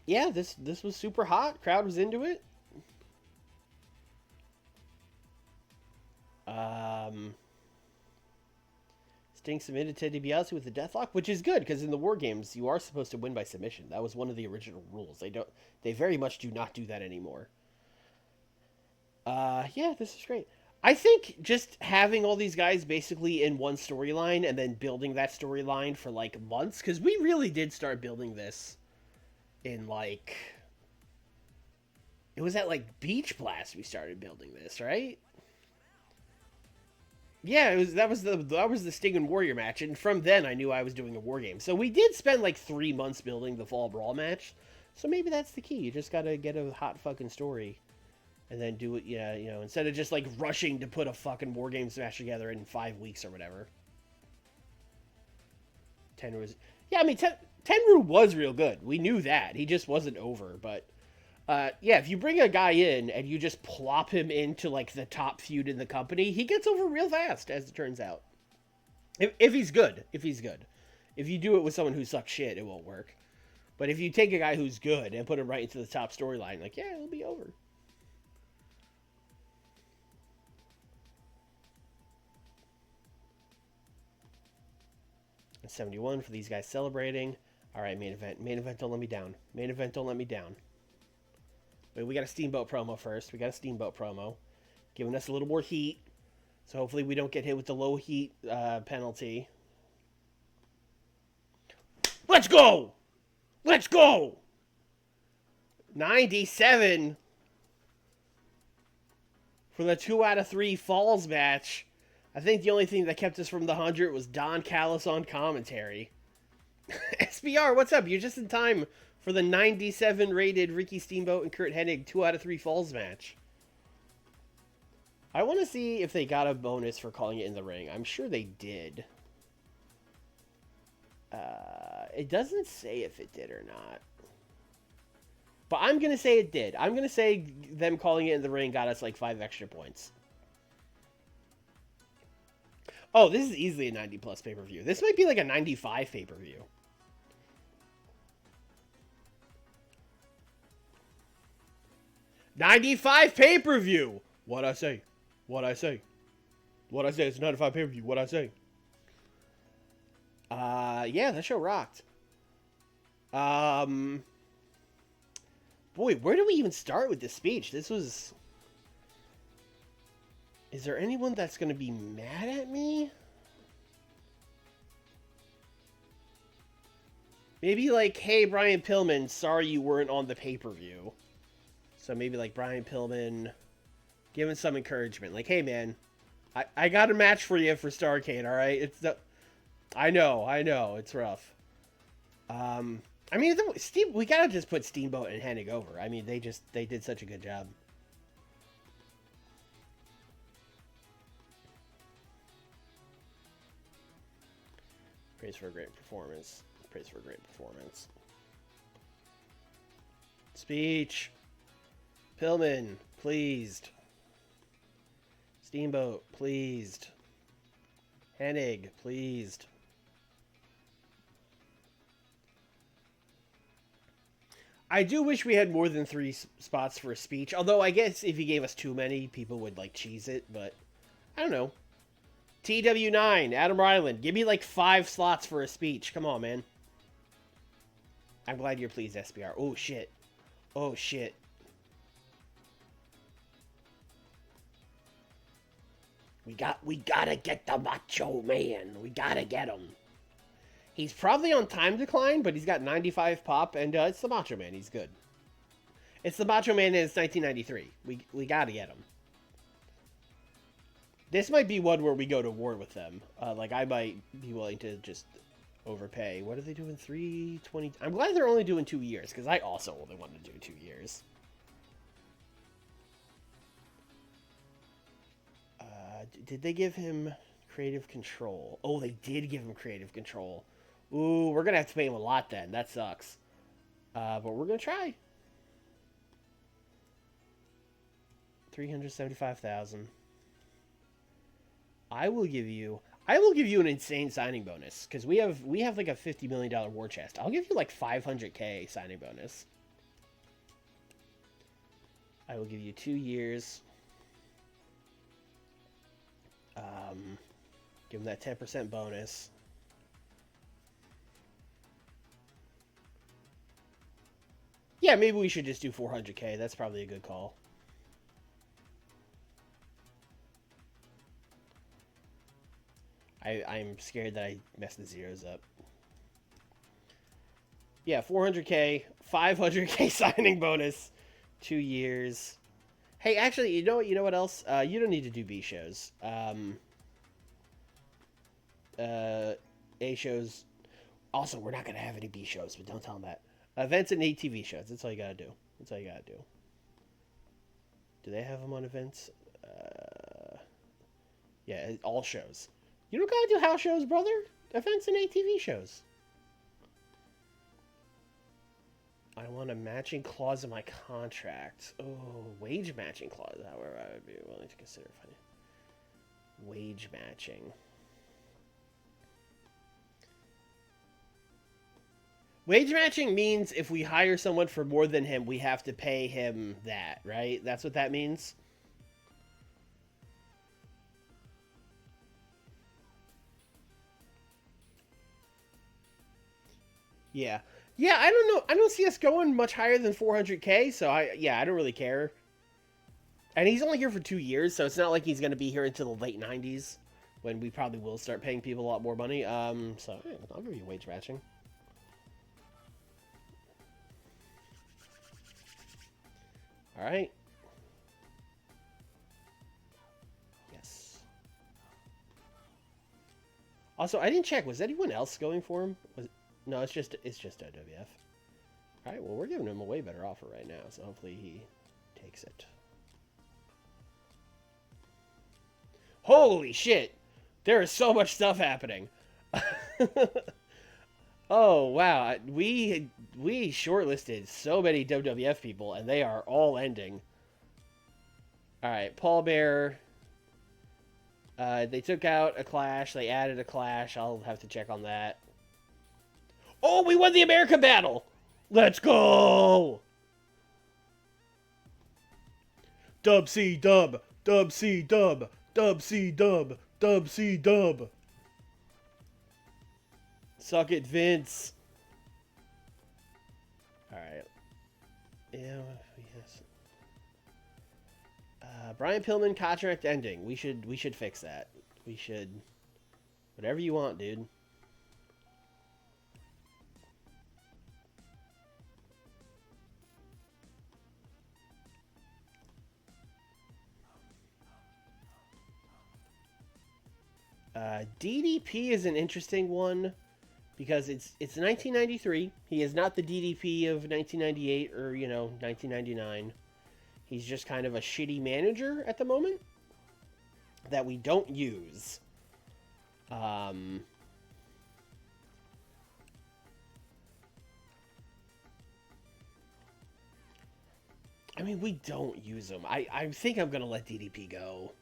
Yeah, this was super hot. Crowd was into it. Sting submitted Ted DiBiase with the deathlock, which is good because in the War Games you are supposed to win by submission. That was one of the original rules. They very much do not do that anymore. Yeah, this is great. I think just having all these guys basically in one storyline and then building that storyline for like months, because we really did start building this in like, it was at like Beach Blast we started building this, right? Yeah, that was the Sting and Warrior match, and from then I knew I was doing a War Game. So we did spend like 3 months building the Fall Brawl match. So maybe that's the key. You just gotta get a hot fucking story, and then do it. Yeah, you know, instead of just like rushing to put a fucking War Games match together in 5 weeks or whatever. Tenru was, yeah, I mean Tenru was real good. We knew that he just wasn't over, but. Yeah, if you bring a guy in and you just plop him into, like, the top feud in the company, he gets over real fast, as it turns out. If he's good. If he's good. If you do it with someone who sucks shit, it won't work. But if you take a guy who's good and put him right into the top storyline, like, yeah, it'll be over. And 71 for these guys celebrating. All right, main event. Main event, don't let me down. Main event, don't let me down. But we got a Steamboat promo first. We got a Steamboat promo. Giving us a little more heat. So hopefully we don't get hit with the low heat penalty. Let's go! Let's go! 97 for the 2 out of 3 Falls match. I think the only thing that kept us from the 100 was Don Callis on commentary. SBR, what's up? You're just in time for the 97 rated Ricky Steamboat and Kurt Hennig 2 out of 3 Falls match. I want to see if they got a bonus for calling it in the ring. I'm sure they did. It doesn't say if it did or not. But I'm going to say it did. I'm going to say them calling it in the ring got us like 5 extra points. Oh, this is easily a 90 plus pay-per-view. This might be like a 95 pay-per-view. $95 pay-per-view. What I say? What I say? What I say? It's a 95 pay-per-view. What I say? Yeah, that show rocked. Boy, where do we even start with this speech? This was. Is there anyone that's gonna be mad at me? Maybe like, hey, Brian Pillman, sorry you weren't on the pay-per-view. So maybe like Brian Pillman giving some encouragement. Like, hey man, I got a match for you for Starrcade, alright? It's the I know, it's rough. I mean, Steve, we gotta just put Steamboat and Hennig over. I mean, they did such a good job. Praise for a great performance. Praise for a great performance. Speech. Pillman, pleased. Steamboat, pleased. Hennig, pleased. I do wish we had more than 3 spots for a speech. Although I guess if he gave us too many, people would like cheese it. But I don't know. TEW9, Adam Ryland, give me like 5 slots for a speech. Come on, man. I'm glad you're pleased, SBR. Oh shit. Oh shit. We gotta get the Macho Man. We gotta get him. He's probably on time decline, but he's got 95 pop, and it's the Macho Man. He's good. It's the Macho Man, and it's 1993. We gotta get him. This might be one where we go to war with them. Like, I might be willing to just overpay. What are they doing? 320? I'm glad they're only doing 2 years, because I also only want to do 2 years. Did they give him creative control? Oh, they did give him creative control. Ooh, we're going to have to pay him a lot then. That sucks. But we're going to try. 375,000. I will give you an insane signing bonus because we have like a $50 million war chest. I'll give you like 500K signing bonus. I will give you 2 years. Give him that 10% bonus. Yeah, maybe we should just do 400K. That's probably a good call. I'm scared that I messed the zeros up. Yeah, 400K, 500K signing bonus, 2 years. Hey, actually, you know what else? You don't need to do B shows. A shows. Also, we're not gonna have any B shows, but don't tell them that. Events and ATV shows. That's all you gotta do. That's all you gotta do. Do they have them on events? Yeah, all shows. You don't gotta do house shows, brother. Events and ATV shows. I want a matching clause in my contract. Oh, wage matching clause. However, I would be willing to consider wage matching. Wage matching means if we hire someone for more than him, we have to pay him that, right? That's what that means? Yeah. Yeah, I don't know. I don't see us going much higher than 400K, so I don't really care. And he's only here for 2 years, so it's not like he's going to be here until the late 90s, when we probably will start paying people a lot more money. So yeah, I'll give you wage matching. All right. Yes. Also, I didn't check. Was anyone else going for him? No, it's just WWF. All right. Well, we're giving him a way better offer right now, so hopefully he takes it. Holy shit! There is so much stuff happening. Oh wow, we shortlisted so many WWF people, and they are all ending. All right, Paul Bearer. They took out a Clash. They added a Clash. I'll have to check on that. Oh, we won the America battle! Let's go! Dub C dub, dub C dub, dub C dub, dub C dub. Suck it, Vince. All right. Yeah. Yes. Brian Pillman contract ending. We should fix that. We should. Whatever you want, dude. DDP is an interesting one because it's 1993. He is not the DDP of 1998 or 1999. He's just kind of a shitty manager at the moment that we don't use. I mean, we don't use him. I think I'm going to let DDP go.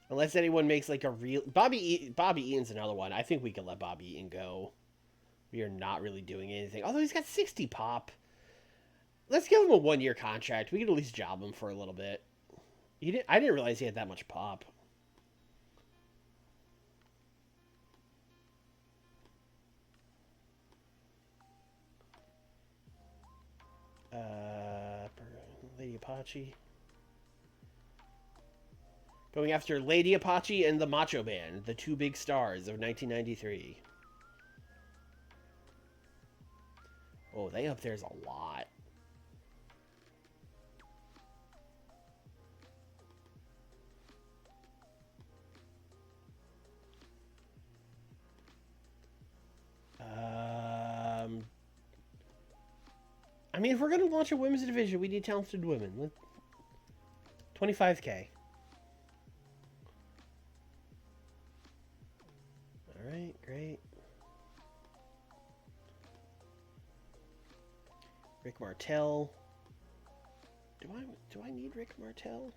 Unless anyone makes like a real... Bobby Eaton's another one. I think we can let Bobby Eaton go. We are not really doing anything. Although he's got 60 pop. Let's give him a 1-year contract. We could at least job him for a little bit. I didn't realize he had that much pop. Lady Apache. Going after Lady Apache and the Macho Band, the two big stars of 1993. Oh, they up there's a lot. I mean, if we're going to launch a women's division, we need talented women. 25K. Alright, great. Rick Martel. Do I need Rick Martel?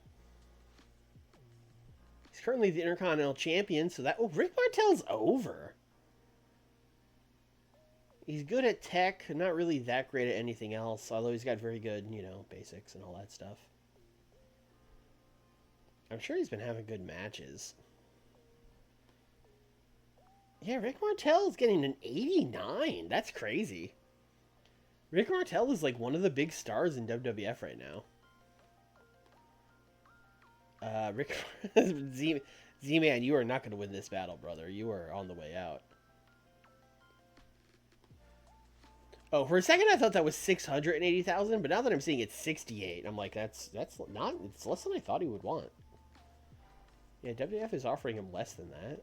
He's currently the Intercontinental Champion, so that... Oh, Rick Martel's over. He's good at tech, not really that great at anything else, although he's got very good, basics and all that stuff. I'm sure he's been having good matches. Yeah, Rick Martel is getting an 89. That's crazy. Rick Martel is like one of the big stars in WWF right now. Z-Man, you are not going to win this battle, brother. You are on the way out. Oh, for a second I thought that was 680,000, but now that I'm seeing it's 68, I'm like, it's less than I thought he would want. Yeah, WWF is offering him less than that.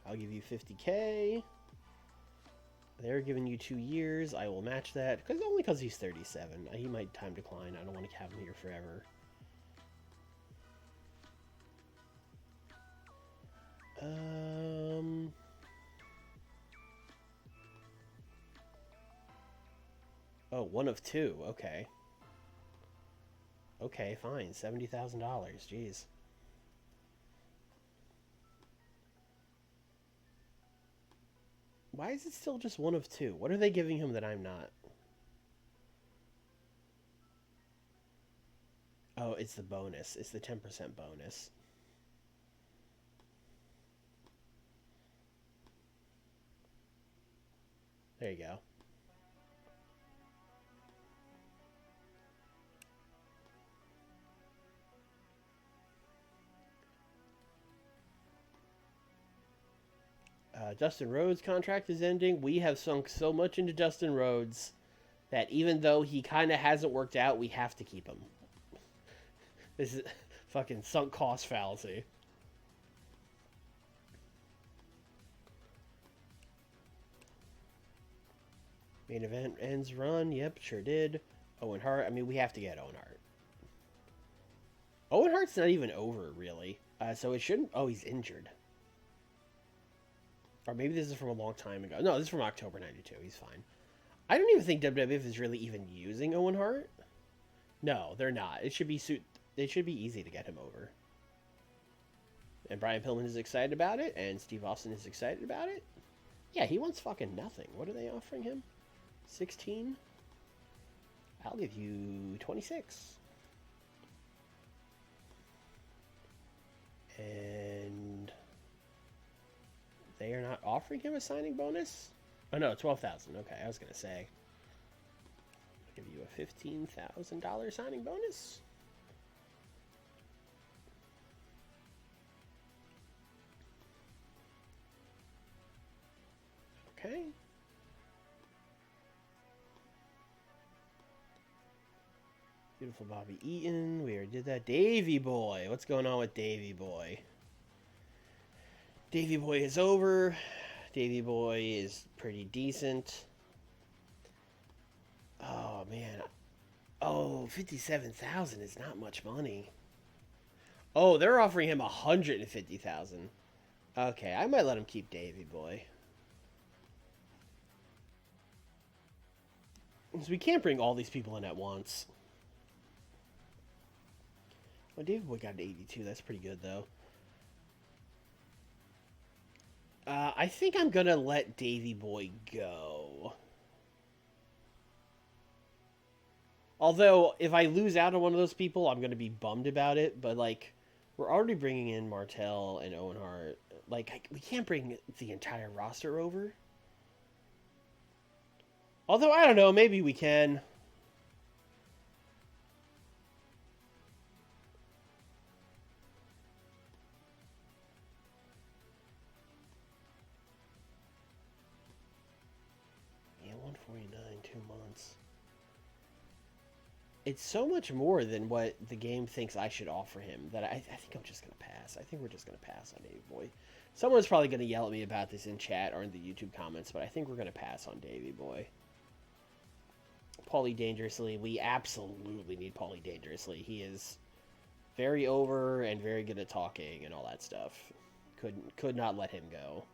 I'll give you 50K. They're giving you 2 years. I will match that, only because he's 37. He might time decline. I don't want to have him here forever. Oh, 1 of 2. Okay. Okay, fine. $70,000. Jeez. Why is it still just 1 of 2? What are they giving him that I'm not? Oh, it's the bonus. It's the 10% bonus. There you go. Dustin Rhodes' contract is ending. We have sunk so much into Dustin Rhodes that even though he kind of hasn't worked out, we have to keep him. This is fucking sunk cost fallacy. Main event ends run. Yep, sure did. Owen Hart. I mean, we have to get Owen Hart. Owen Hart's not even over, really. So it shouldn't... Oh, he's injured. Or maybe this is from a long time ago. No, this is from October 92. He's fine. I don't even think WWF is really even using Owen Hart. No, they're not. It should be easy to get him over. And Brian Pillman is excited about it, and Steve Austin is excited about it. Yeah, he wants fucking nothing. What are they offering him? 16? I'll give you 26. And they are not offering him a signing bonus? Oh no, 12,000. Okay, I was gonna say. I'll give you a $15,000 signing bonus. Okay. Beautiful Bobby Eaton. We already did that. Davey Boy. What's going on with Davey Boy? Davey Boy is over. Davey Boy is pretty decent. Oh, man. Oh, 57,000 is not much money. Oh, they're offering him 150,000. Okay, I might let him keep Davey Boy. Because we can't bring all these people in at once. Well, Davey Boy got an 82. That's pretty good, though. I think I'm going to let Davey Boy go. Although, if I lose out on one of those people, I'm going to be bummed about it. But, like, we're already bringing in Martel and Owen Hart. Like, we can't bring the entire roster over. Although, I don't know. Maybe we can. Yeah, 149, 2 months. It's so much more than what the game thinks I should offer him that I think I'm just going to pass. I think we're just going to pass on Davey Boy. Someone's probably going to yell at me about this in chat or in the YouTube comments, but I think we're going to pass on Davey Boy. Paulie Dangerously. We absolutely need Paulie Dangerously. He is very over and very good at talking and all that stuff. Could not let him go.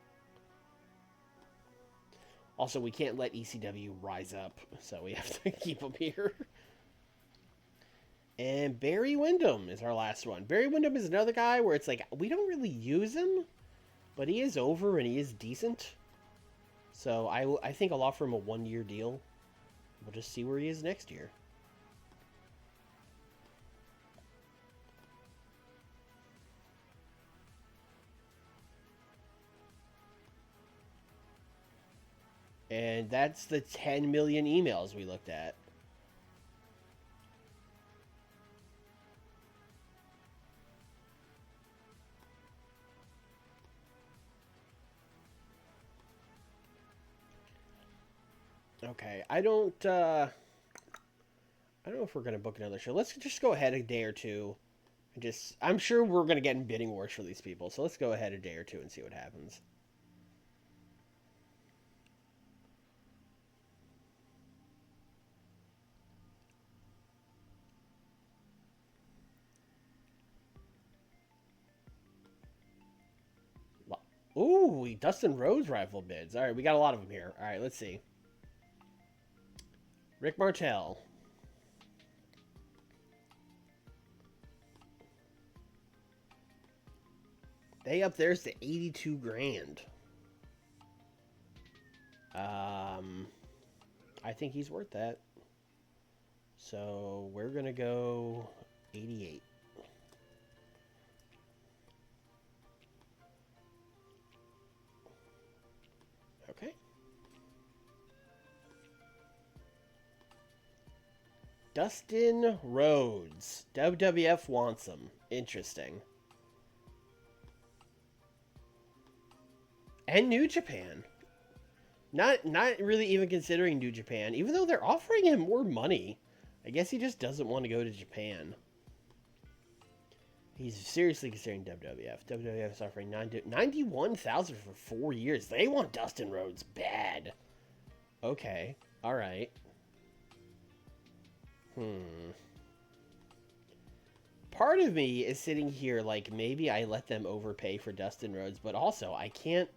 Also, we can't let ECW rise up, so we have to keep him here. And Barry Windham is our last one. Barry Windham is another guy where it's like, we don't really use him, but he is over and he is decent. So I think I'll offer him a 1-year deal. We'll just see where he is next year. And that's the 10 million emails we looked at. Okay, I don't know if we're gonna book another show. Let's just go ahead a day or two, and I'm sure we're gonna get in bidding wars for these people. So let's go ahead a day or two and see what happens. Ooh, Dustin Rhodes rifle bids. All right, we got a lot of them here. All right, let's see. Rick Martel. They up there's to 82 grand. I think he's worth that. So we're gonna go 88. Okay. Dustin Rhodes. WWF wants him. Interesting. And New Japan. Not really even considering New Japan, even though they're offering him more money. I guess he just doesn't want to go to Japan. He's seriously considering WWF. WWF is offering 91,000 for 4 years. They want Dustin Rhodes bad. Okay. All right. Part of me is sitting here like maybe I let them overpay for Dustin Rhodes, but also I can't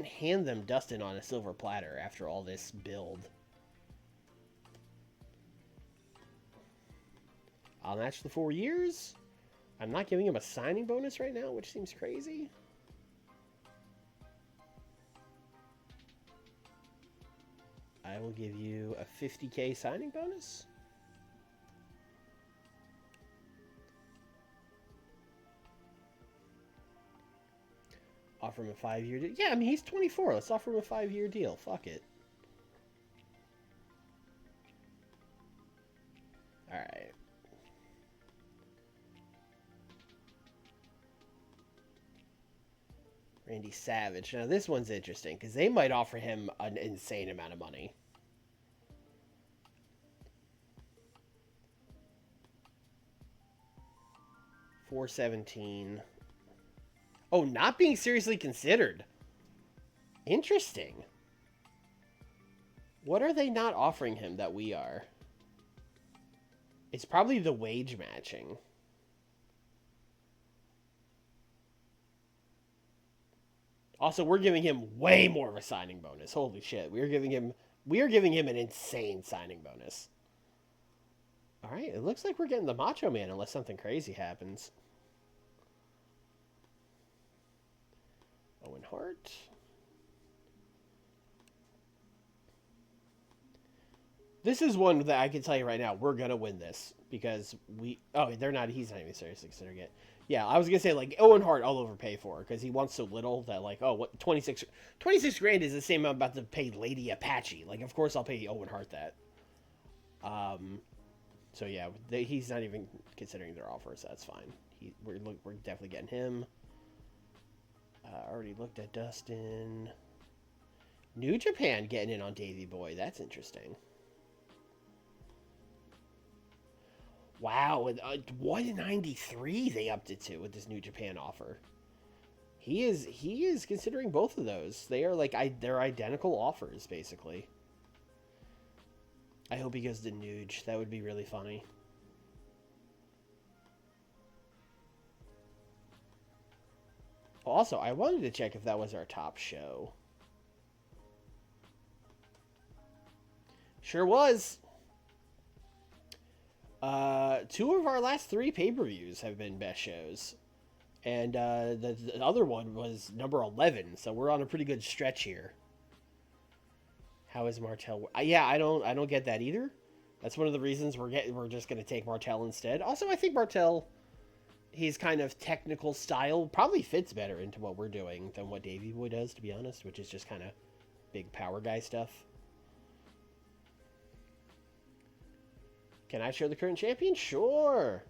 hand them Dustin on a silver platter after all this build. I'll match the 4 years. I'm not giving him a signing bonus right now, which seems crazy. I will give you a 50K signing bonus. Offer him a 5-year deal. Yeah, I mean, he's 24. Let's offer him a 5-year deal. Fuck it. Alright. Randy Savage. Now, this one's interesting, because they might offer him an insane amount of money. 417. Oh, not being seriously considered. Interesting. What are they not offering him that we are? It's probably the wage matching. Also, we're giving him way more of a signing bonus. Holy shit. We are giving him an insane signing bonus. All right, it looks like we're getting the Macho Man unless something crazy happens. Owen Hart. This is one that I can tell you right now, we're going to win this. Because he's not even seriously considering it. Yeah, I was going to say, like, Owen Hart I'll overpay for. Because he wants so little that, like, 26 grand is the same amount I'm about to pay Lady Apache. Like, of course I'll pay Owen Hart that. So yeah, he's not even considering their offer, so that's fine. We're definitely getting him. Already looked at Dustin. New Japan getting in on Davey Boy. That's interesting. Wow, with 193 they upped it to with this New Japan offer. He is considering both of those. They are they're identical offers basically. I hope he goes to Nuge. That would be really funny. Also, I wanted to check if that was our top show. Sure was. 2 of our last 3 pay-per-views have been best shows. And the other one was number 11, so we're on a pretty good stretch here. How is Martel? Yeah, I don't get that either. That's one of the reasons we're just going to take Martel instead. Also, I think Martel, his kind of technical style probably fits better into what we're doing than what Davey Boy does, to be honest, which is just kind of big power guy stuff. Can I show the current champion? Sure.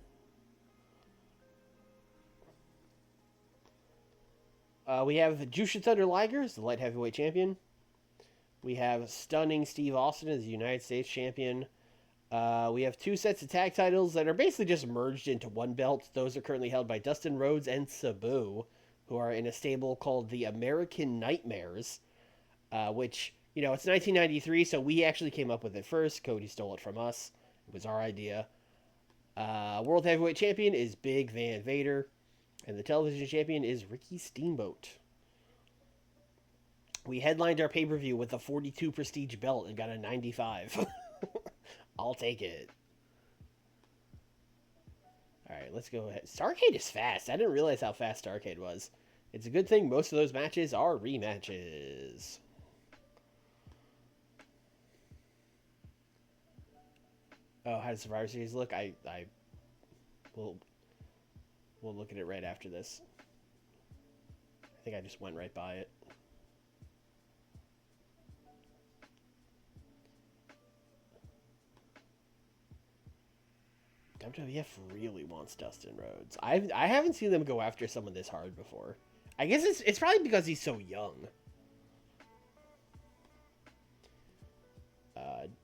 We have Jushin Thunder Liger as the light heavyweight champion. We have Stunning Steve Austin as the United States champion. We have 2 sets of tag titles that are basically just merged into one belt. Those are currently held by Dustin Rhodes and Sabu, who are in a stable called the American Nightmares, which, it's 1993, so we actually came up with it first. Cody stole it from us. It was our idea. World Heavyweight Champion is Big Van Vader, and the Television Champion is Ricky Steamboat. We headlined our pay-per-view with a 42 prestige belt and got a 95. I'll take it. Alright, let's go ahead. Starrcade is fast. I didn't realize how fast Starrcade was. It's a good thing most of those matches are rematches. Oh, how does Survivor Series look? We'll look at it right after this. I think I just went right by it. WWF really wants Dustin Rhodes. I haven't seen them go after someone this hard before. I guess it's probably because he's so young.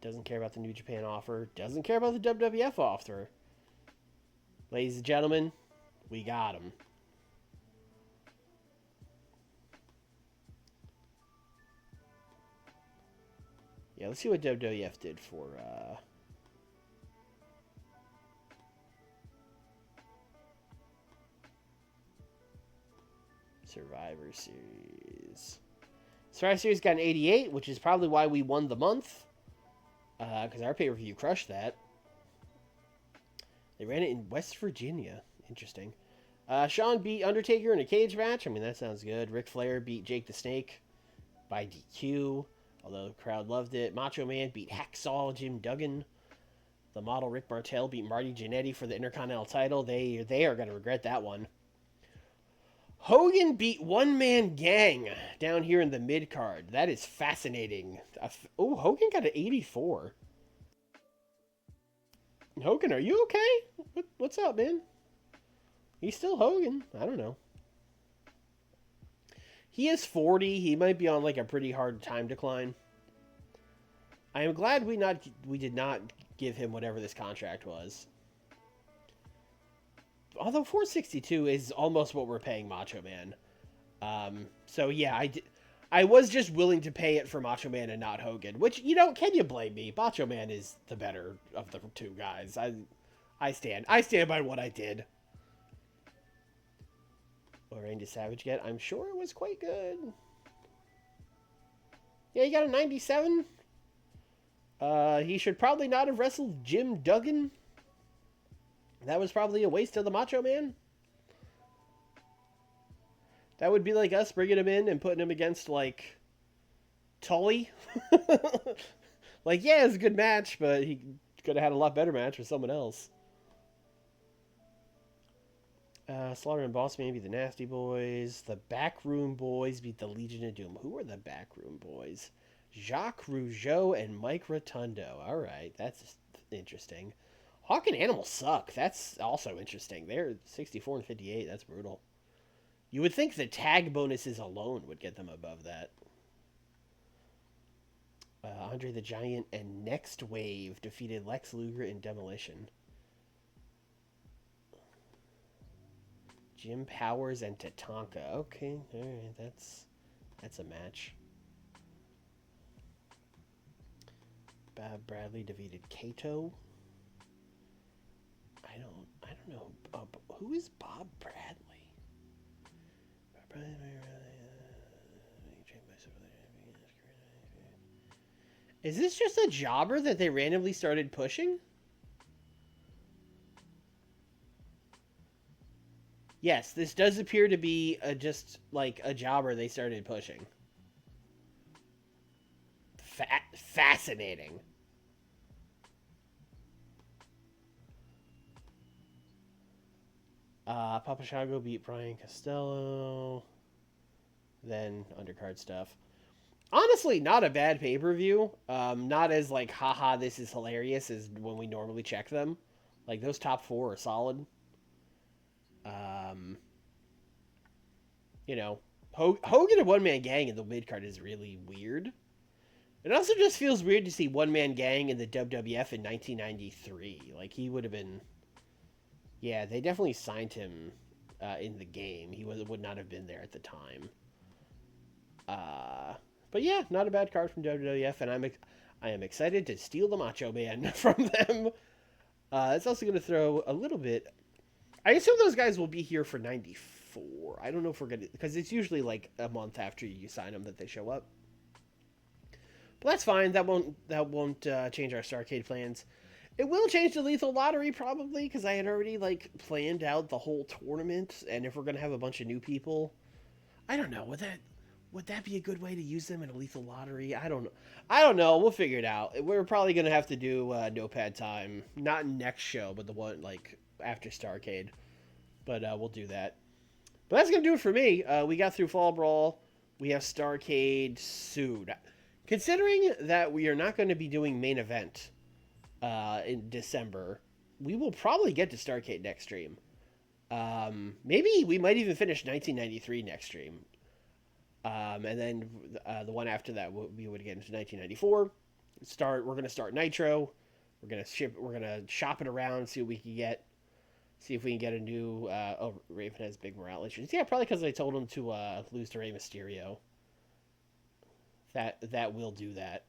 Doesn't care about the New Japan offer. Doesn't care about the WWF offer. Ladies and gentlemen, we got him. Yeah, let's see what WWF did for Survivor Series. Survivor Series got an 88, which is probably why we won the month. Because our pay-per-view crushed that. They ran it in West Virginia. Interesting. Shawn beat Undertaker in a cage match. I mean, that sounds good. Ric Flair beat Jake the Snake by DQ, although the crowd loved it. Macho Man beat Hacksaw Jim Duggan. The model Rick Martel beat Marty Jannetty for the Intercontinental title. They are going to regret that one. Hogan beat One Man Gang down here in the mid-card. That is fascinating. Oh, Hogan got an 84. Hogan, are you okay? What's up, man? He's still Hogan. I don't know. He is 40. He might be on like a pretty hard time decline. I am glad we did not give him whatever this contract was. Although 462 is almost what we're paying Macho Man. So yeah, I was just willing to pay it for Macho Man and not Hogan, which, you know, can you blame me? Macho Man is the better of the two guys. I stand by what I did. What range did Savage get? I'm sure it was quite good. Yeah, he got a 97. He should probably not have wrestled Jim Duggan. That was probably a waste of the Macho Man. That would be like us bringing him in and putting him against, like, Tully. Like, yeah, it's a good match, but he could have had a lot better match with someone else. Slaughter and Boss Man beat the Nasty Boys. The Backroom Boys beat the Legion of Doom. Who are the Backroom Boys? Jacques Rougeau and Mike Rotundo. All right, that's interesting. Hawk and Animal suck. That's also interesting. They're 64 and 58. That's brutal. You would think the tag bonuses alone would get them above that. Andre the Giant and Next Wave defeated Lex Luger and Demolition. Jim Powers and Tatanka. Okay, all right, that's a match. Bob Bradley defeated Kato. I don't know. Who is Bob Bradley? Is this just a jobber that they randomly started pushing? Yes, this does appear to be just like a jobber they started pushing. Fascinating. Papa Shango beat Brian Costello. Then undercard stuff. Honestly, not a bad pay-per-view. Not as like, haha, this is hilarious as when we normally check them. Like, those top four are solid. You know, Hogan and One Man Gang in the mid-card is really weird. It also just feels weird to see One Man Gang in the WWF in 1993. Like, he would have been... Yeah, they definitely signed him in the game. He would not have been there at the time. But yeah, not a bad card from WWF, and I am excited to steal the Macho Man from them. It's also going to throw a little bit... I assume those guys will be here for 94. I don't know if we're going to... Because it's usually like a month after you sign them that they show up. But that's fine. That won't change our Starrcade plans. It will change the Lethal Lottery, probably, because I had already, like, planned out the whole tournament, and if we're going to have a bunch of new people... I don't know. Would that be a good way to use them in a Lethal Lottery? I don't know. We'll figure it out. We're probably going to have to do Notepad Time. Not next show, but the one, like, after Starrcade. But we'll do that. But that's going to do it for me. We got through Fall Brawl. We have Starrcade soon. Considering that we are not going to be doing Main Event in December, we will probably get to Starrcade next stream. Maybe we might even finish 1993 next stream. And then the one after that, we would get into 1994. We're going to start Nitro. We're going to shop it around, see what we can get. See if we can get a new... Raven has big morale issues. Yeah, probably because I told him to lose to Rey Mysterio. That will do that.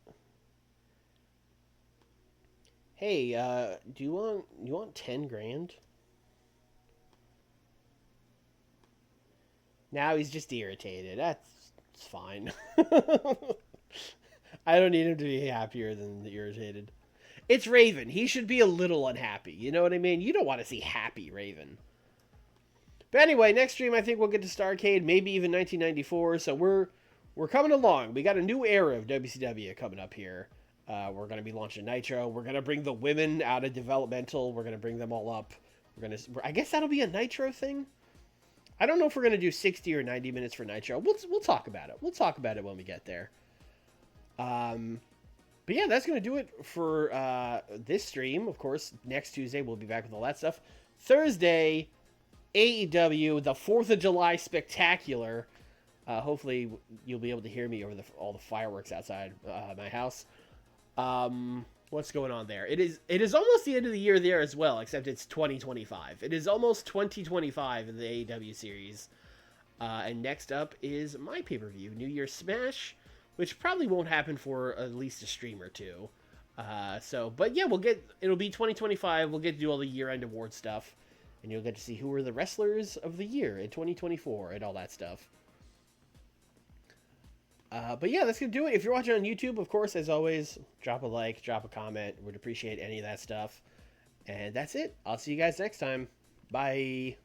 Hey, do you want 10 grand? Now he's just irritated. That's fine. I don't need him to be happier than irritated. It's Raven. He should be a little unhappy. You know what I mean? You don't want to see happy Raven. But anyway, next stream I think we'll get to Starrcade, maybe even 1994. So we're coming along. We got a new era of WCW coming up here. We're going to be launching Nitro. We're going to bring the women out of developmental. We're going to bring them all up. I guess that'll be a Nitro thing. I don't know if we're going to do 60 or 90 minutes for Nitro. We'll talk about it. We'll talk about it when we get there. But yeah, that's going to do it for this stream. Of course, next Tuesday we'll be back with all that stuff. Thursday, AEW, the 4th of July Spectacular. Hopefully you'll be able to hear me over all the fireworks outside my house. what's going on there. It is almost the end of the year there as well, except it's 2025. It is almost 2025 in the AEW series. And next up is my pay-per-view, New Year's Smash, which probably won't happen for at least a stream or two. But yeah, it'll be 2025. We'll get to do all the year-end award stuff, and you'll get to see who were the wrestlers of the year in 2024 and all that stuff. But yeah, that's going to do it. If you're watching on YouTube, of course, as always, drop a like, drop a comment. Would appreciate any of that stuff. And that's it. I'll see you guys next time. Bye.